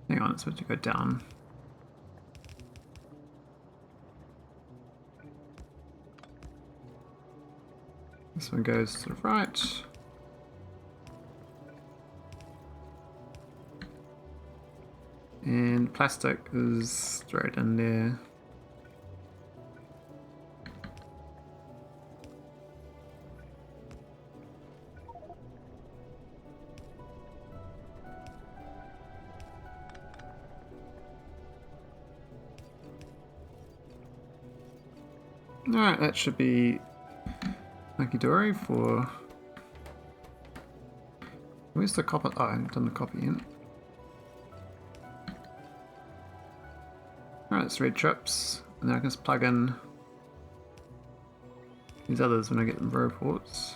Hang on, it's supposed to go down. This one goes to the right. And plastic is straight in there. Alright, that should be hunky dory for. Where's the copper? Oh, I haven't done the copy yet. Alright, it's red trips. And then I can just plug in these others when I get the reports.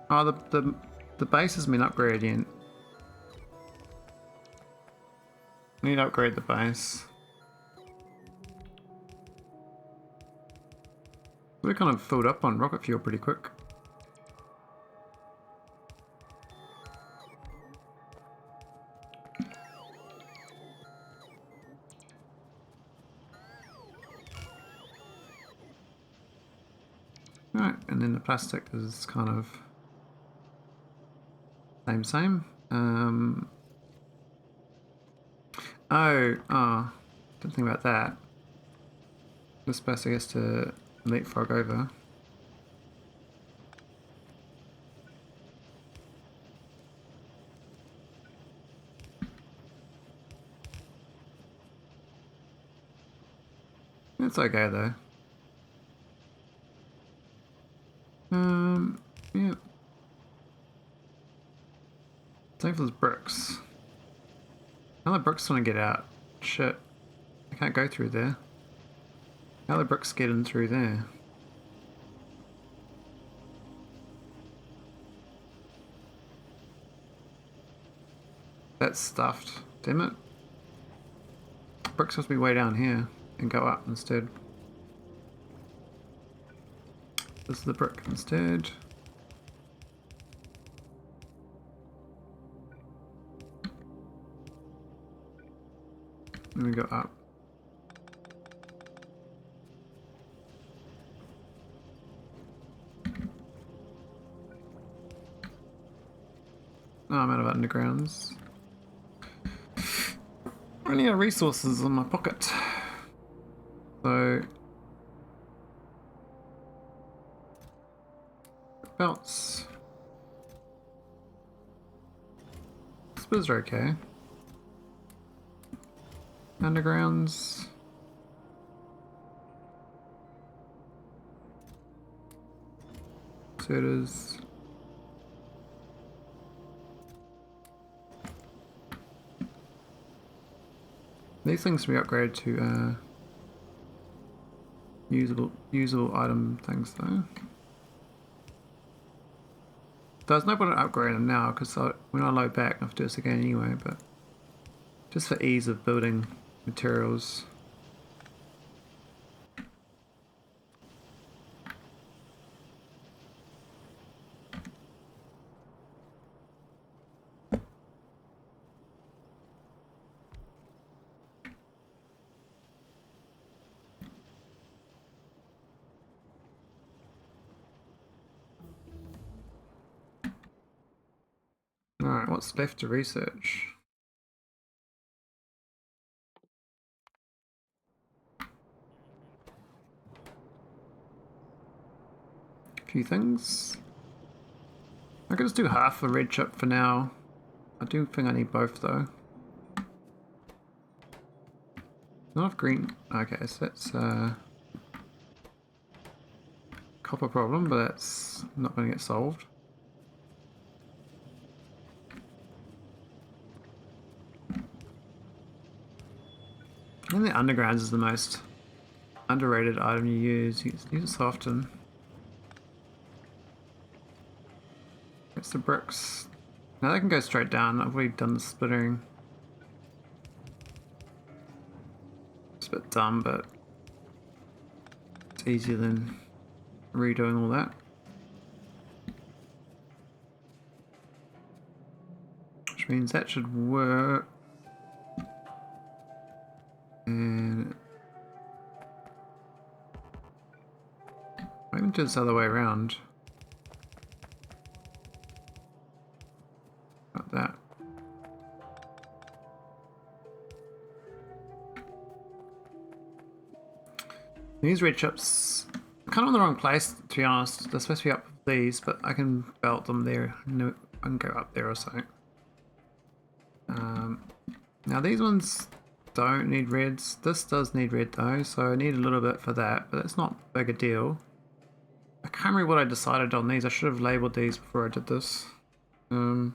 Oh, the base has been upgraded yet. I need to upgrade the base. We're kind of filled up on rocket fuel pretty quick. Alright, and then the plastic is kind of same. Didn't think about that. This plastic has to leapfrog over. It's okay though. Yeah. Same for those bricks. How the bricks want to get out? Shit. I can't go through there. How the bricks get in through there? That's stuffed. Damn it. Bricks supposed to be way down here and go up instead. This is the brick instead. Let me go up. Oh, I'm out of undergrounds. Running out of resources in my pocket. So belts. I suppose they're okay. Undergrounds. Sodas. These things can be upgraded to usable item things though. There's no point in upgrading them now because when I load back I have to do this again anyway, but just for ease of building materials. Alright, what's left to research? A few things. I could just do half a red chip for now. I do think I need both though. Not enough green. Okay, so that's copper problem, but that's not going to get solved. I think the undergrounds is the most underrated item you use. You use it so often. It's the bricks. Now they can go straight down. I've already done the splittering. It's a bit dumb, but it's easier than redoing all that. Which means that should work. And I even do this other way around. Like that. These red chips are kind of in the wrong place, to be honest. They're supposed to be up these, but I can belt them there. No, I can go up there or something. Now these ones don't need reds. This does need red though, so I need a little bit for that, but it's not big a deal. I can't remember what I decided on these. I should have labeled these before I did this. I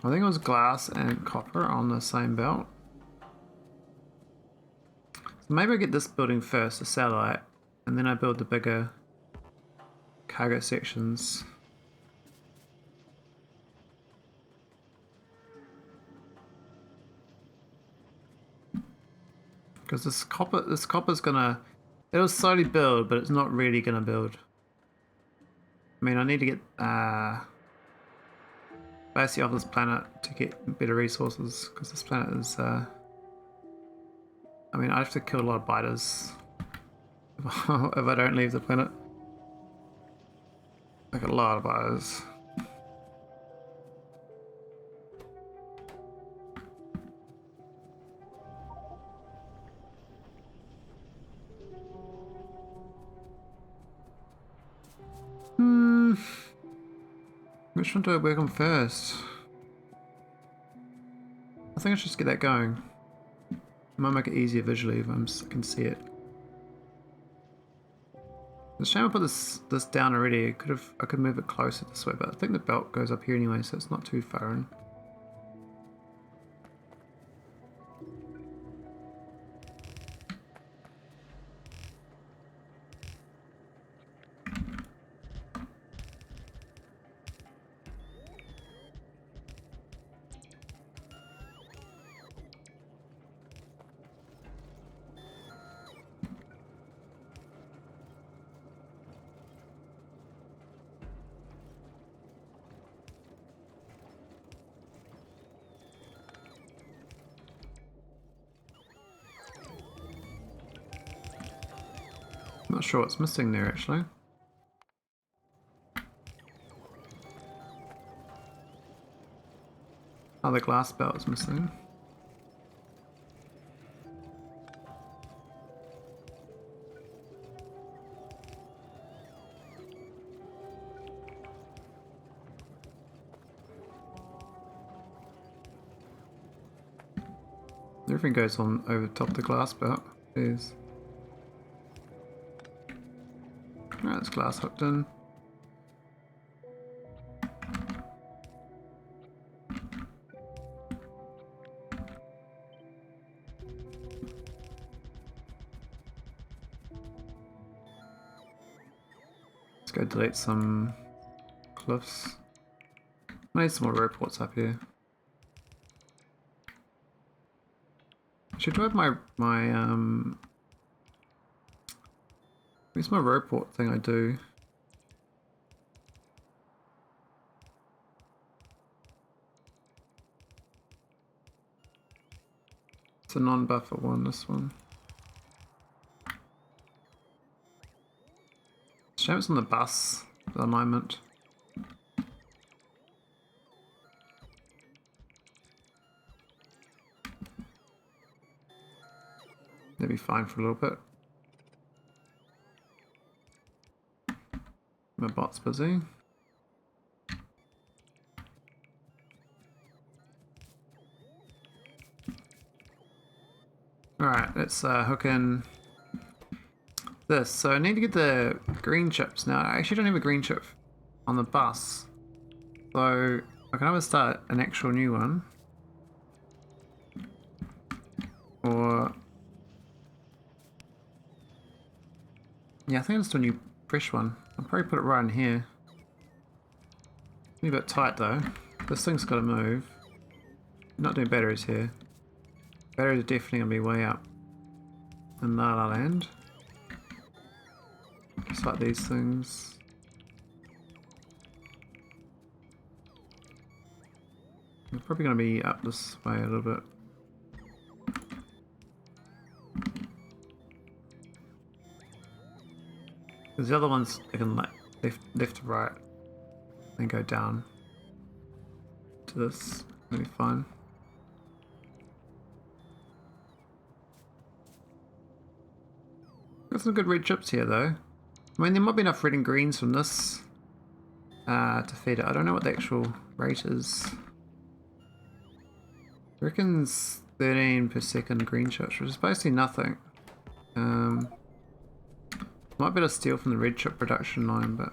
think it was glass and copper on the same belt. So maybe I get this building first, the satellite, and then I build the bigger cargo sections. Because this copper's gonna, it'll slowly build, but it's not really gonna build. I mean, I need to get basically off this planet to get better resources, because this planet is I mean, I have to kill a lot of biters if I don't leave the planet. Like a lot of biters. Which one do I work on first? I think I should just get that going. It might make it easier visually if I can see it. It's a shame I put this down already. I could move it closer this way, but I think the belt goes up here anyway, so it's not too far in. I'm not sure what's missing there actually. Oh, the glass belt is missing. Everything goes on over top the glass belt. There's it's glass hooked in. Let's go delete some cliffs. I need some more ropeports up here. Should I have where's my roleport thing I do? It's a non-buffer one, this one. Shame it's on the bus, the alignment. They'll be fine for a little bit. My bot's busy. Alright, let's hook in this. So I need to get the green chips. Now, I actually don't have a green chip on the bus. So I can either start an actual new one. Or... yeah, I think I'll just do a new fresh one. I'll probably put it right in here. It's a bit tight though. This thing's got to move. Not doing batteries here. Batteries are definitely going to be way up in La La Land. Just like these things. They're probably going to be up this way a little bit. Because the other ones, they can like left to right and go down to this. That'll be fine. Got some good red chips here though. I mean, there might be enough red and greens from this to feed it. I don't know what the actual rate is. I reckons 13 per second green chips, which is basically nothing. Might be able to steal from the red chip production line, but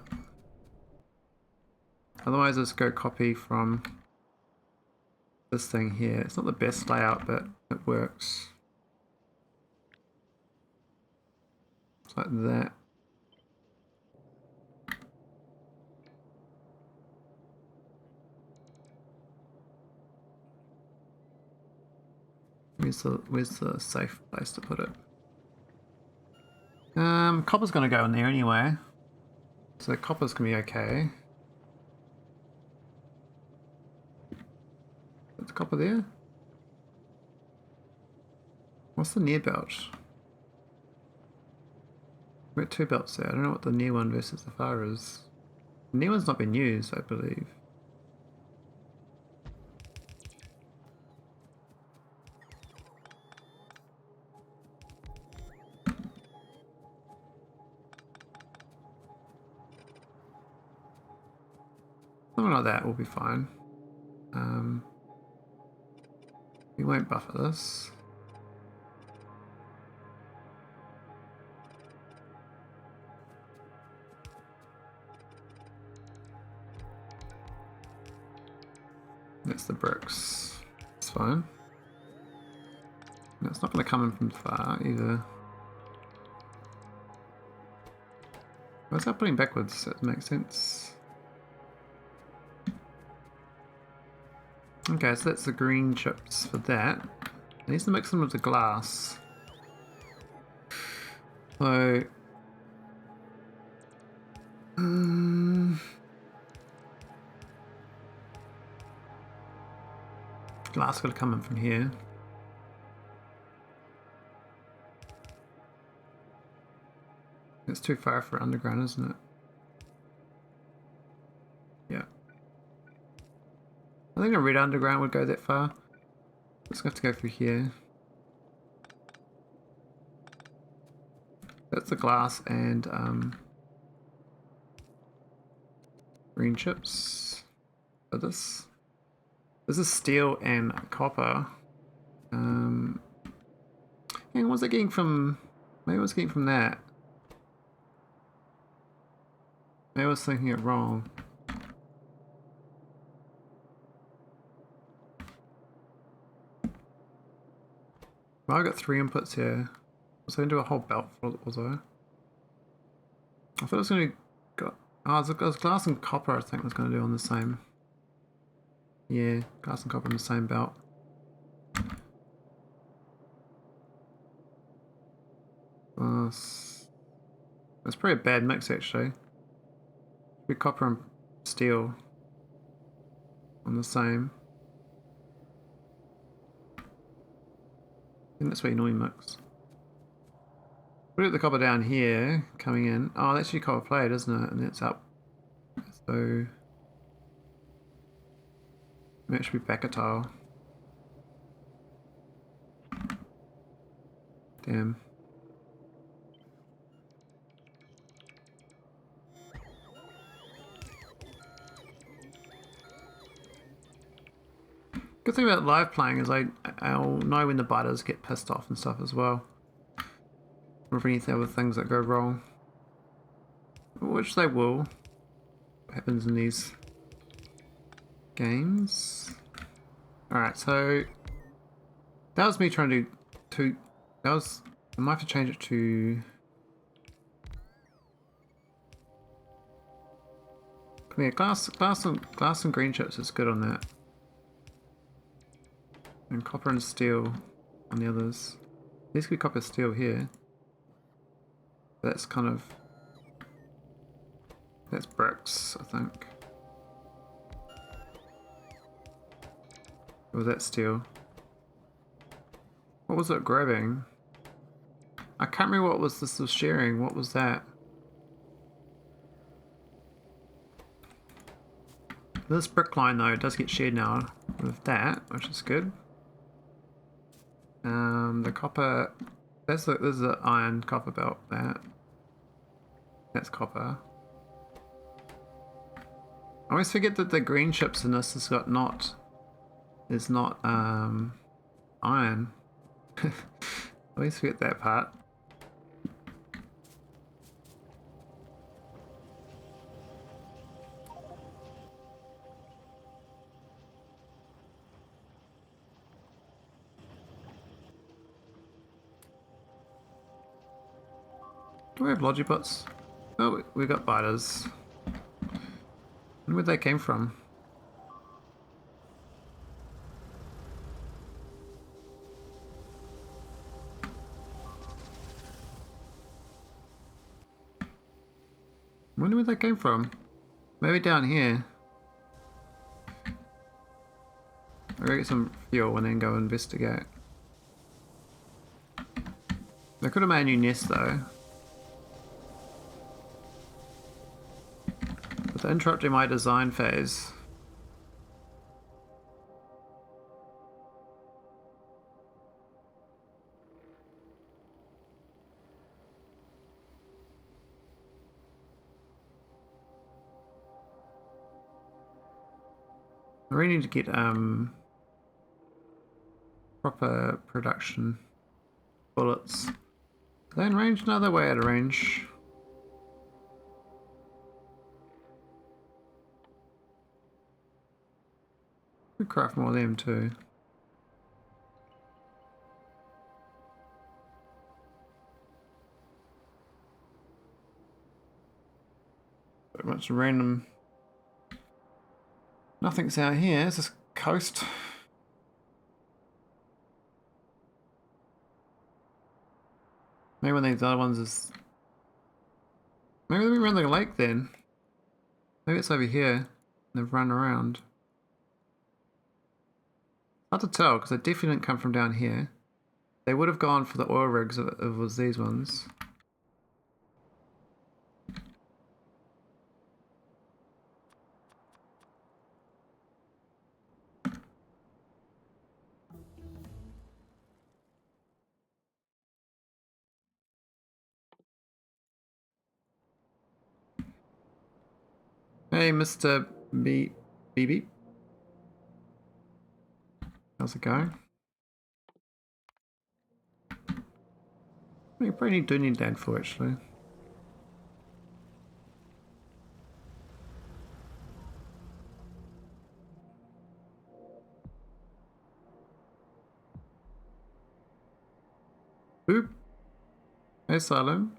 otherwise let's go copy from this thing here. It's not the best layout, but it works. It's like that. Where's the safe place to put it? Copper's gonna go in there anyway. So copper's gonna be okay. Is copper there? What's the near belt? We've got two belts there. I don't know what the near one versus the far is. The near one's not been used, I believe. Something like that will be fine. We won't buffer this. That's the bricks. It's fine. No, it's not going to come in from far either. Why's that putting backwards? That makes sense. Okay, so that's the green chips for that. I need to mix them with the glass. So... glass got to come in from here. It's too far for underground, isn't it? Yeah. I think a red underground would go that far. Just have to go through here. That's the glass and green chips for this. This is steel and copper. And what's it getting from? Maybe I was getting from that. Maybe I was thinking it wrong. Well, I got 3 inputs here. Was I going to do a whole belt for it, was I? I thought it was going to go... Oh, it was glass and copper I think I was going to do on the same... Yeah, glass and copper on the same belt. Glass... That's probably a bad mix actually. Should be copper and steel on the same. I think that's what you normally mix. Put the copper down here, coming in. Oh, that's your copper plate, isn't it? And it's up. So... it should be back a tile. Damn. Good thing about live playing is I'll know when the biters get pissed off and stuff as well. Or if any other things that go wrong. Which they will. What happens in these games. Alright, so that was me trying to do two. That was, I might have to change it to... Yeah, glass and green chips is good on that. And copper and steel on the others. These could be copper steel here. That's kind of... that's bricks, I think. Or was that steel? What was it grabbing? I can't remember what was this was sharing. What was that? This brick line though does get shared now with that, which is good. The copper, there's the iron copper belt. That's copper. I always forget that the green chips in this has got not iron. At least forget that part. Do we have logibots? Oh, we got biters. Where they came from? Wonder where they came from. Maybe down here. I'll go get some fuel and then go investigate. They could have made a new nest though. But they're interrupting my design phase. I really need to get proper production bullets. Are they in range? No, they're way out of range. We craft more of them too. So much random. Nothing's out here. It's just coast. Maybe one of these other ones is. Maybe they'll be around the lake then. Maybe it's over here. They've run around. Hard to tell because they definitely didn't come from down here. They would have gone for the oil rigs if it was these ones. Hey, Mr. BB. How's it going? You probably do need land for actually. Oop. Hey, Salem.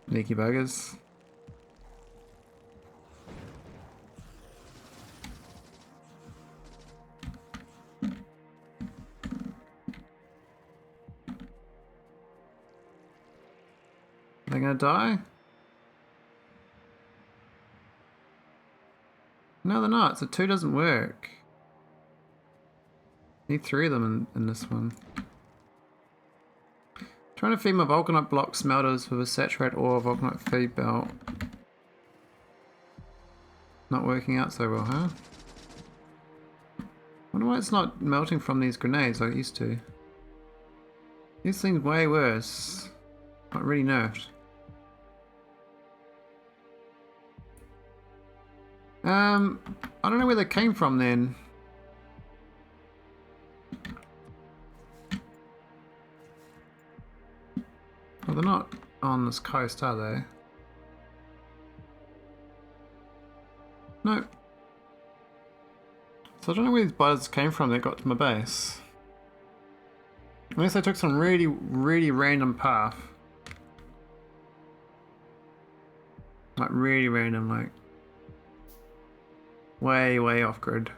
Sneaky buggers. Are they gonna die? No, they're not. So 2 doesn't work. Need 3 of them in this one. Trying to feed my vulcanite block smelters with a saturated ore vulcanite feed belt. Not working out so well, huh? Wonder why it's not melting from these grenades like it used to. These things way worse. Not really nerfed. I don't know where they came from then. Well, they're not on this coast, are they? No. So I don't know where these buzzers came from that got to my base. Unless I took some really, really random path. Like really random, like way, way off grid.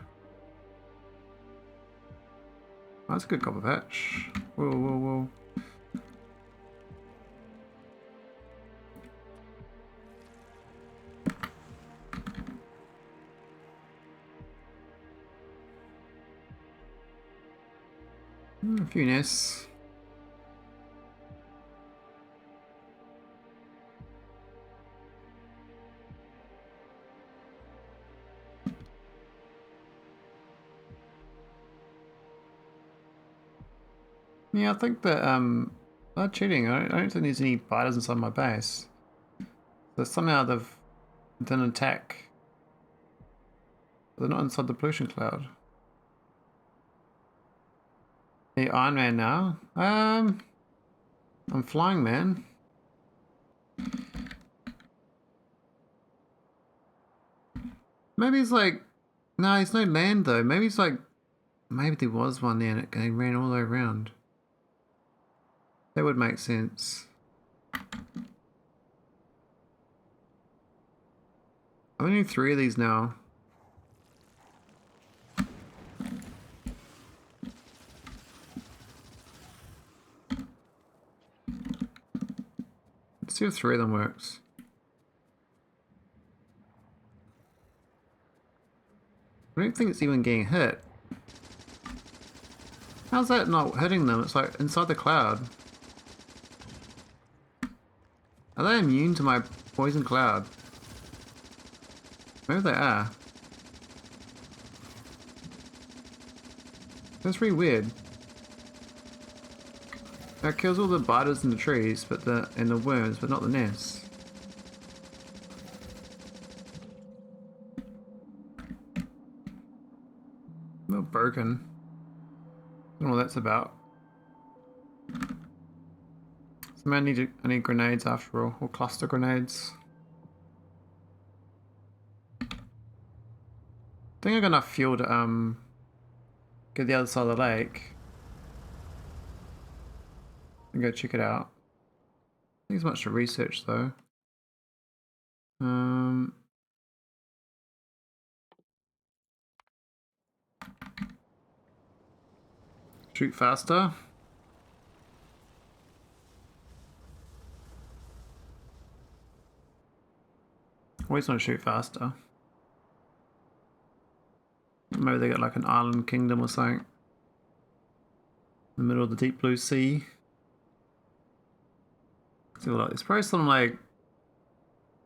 Oh, that's a good copper patch. Whoa, whoa, whoa. A few nests. Yeah, I think that they're cheating. I don't think there's any biters inside my base. So somehow they've done an attack. They're not inside the pollution cloud. The Iron Man now. I'm flying, man. Maybe it's like, no, it's no land though. Maybe it's like, maybe there was one there and it ran all the way around. That would make sense. I only need 3 of these now. Let's see if 3 of them works. I don't think it's even getting hit. How's that not hitting them? It's like inside the cloud. Are they immune to my poison cloud? Maybe they are. That's really weird. That kills all the biters in the trees, and the worms, but not the nests. Not broken. I don't know what that's about. So I need grenades after all, or cluster grenades. I think I got enough fuel to get the other side of the lake and go check it out. I think there's much to research though. Shoot faster. Always want to shoot faster. Maybe they got like an island kingdom or something. In the middle of the deep blue sea. See what, there's probably some like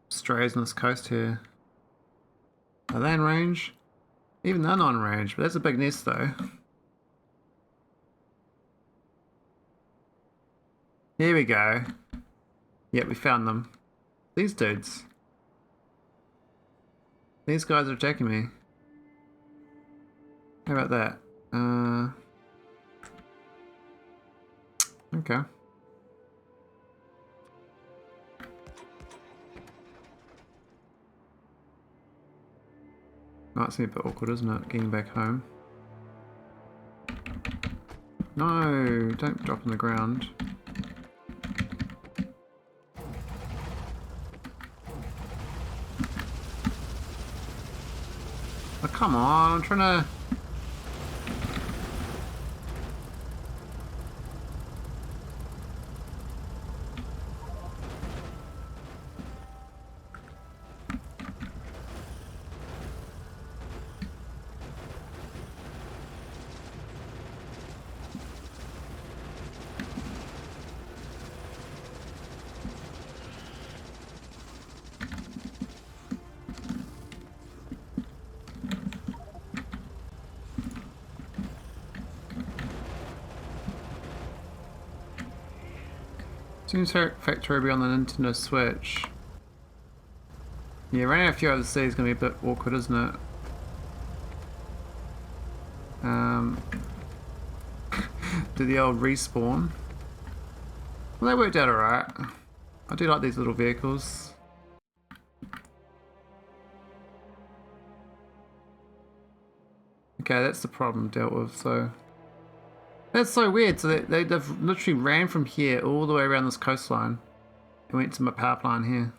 strays on this coast here. Are they in range? Even they're not in range, but that's a big nest though. Here we go. Yep, we found them. These dudes. These guys are attacking me. How about that? Okay. Might seem a bit awkward, isn't it? Getting back home. No, don't drop on the ground. Oh, come on, I'm trying to... Seems Factorio be on the Nintendo Switch. Yeah, running a few overseas is going to be a bit awkward, isn't it? Do the old respawn. Well, they worked out alright. I do like these little vehicles. Okay, that's the problem dealt with, so... That's so weird, so they've literally ran from here all the way around this coastline and went to my power plant here.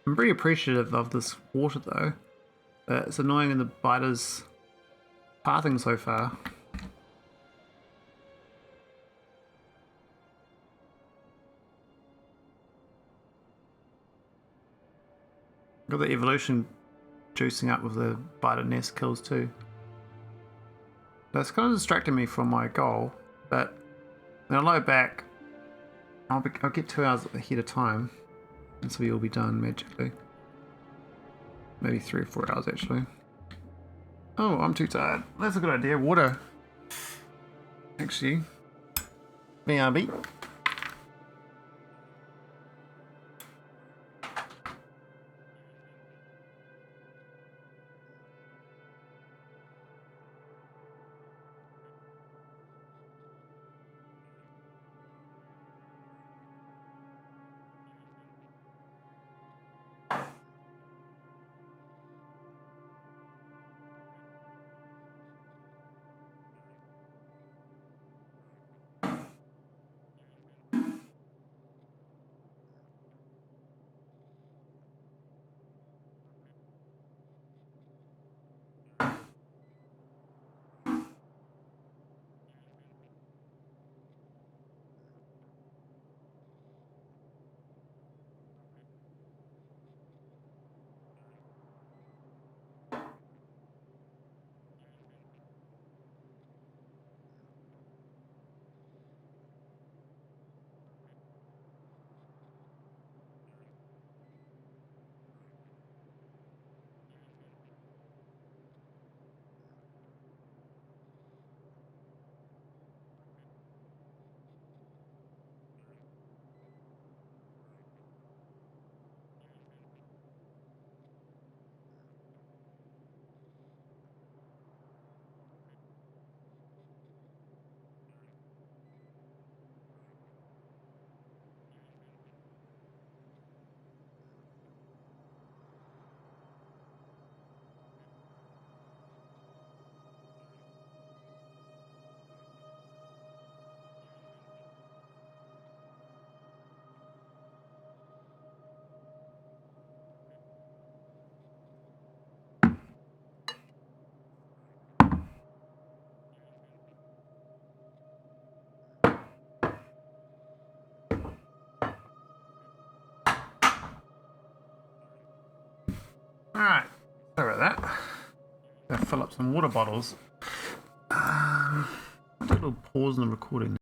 I'm pretty appreciative of this water though. It's annoying in the biters pathing so far. Got the evolution juicing up with the biter nest kills too. That's kind of distracting me from my goal, but when I load back, I'll get 2 hours ahead of time, and so we'll be done magically. Maybe 3 or 4 hours actually. Oh, I'm too tired. That's a good idea. Water. Actually. BRB. Alright, sorry about that. Gotta fill up some water bottles. I'll do a little pause in the recording.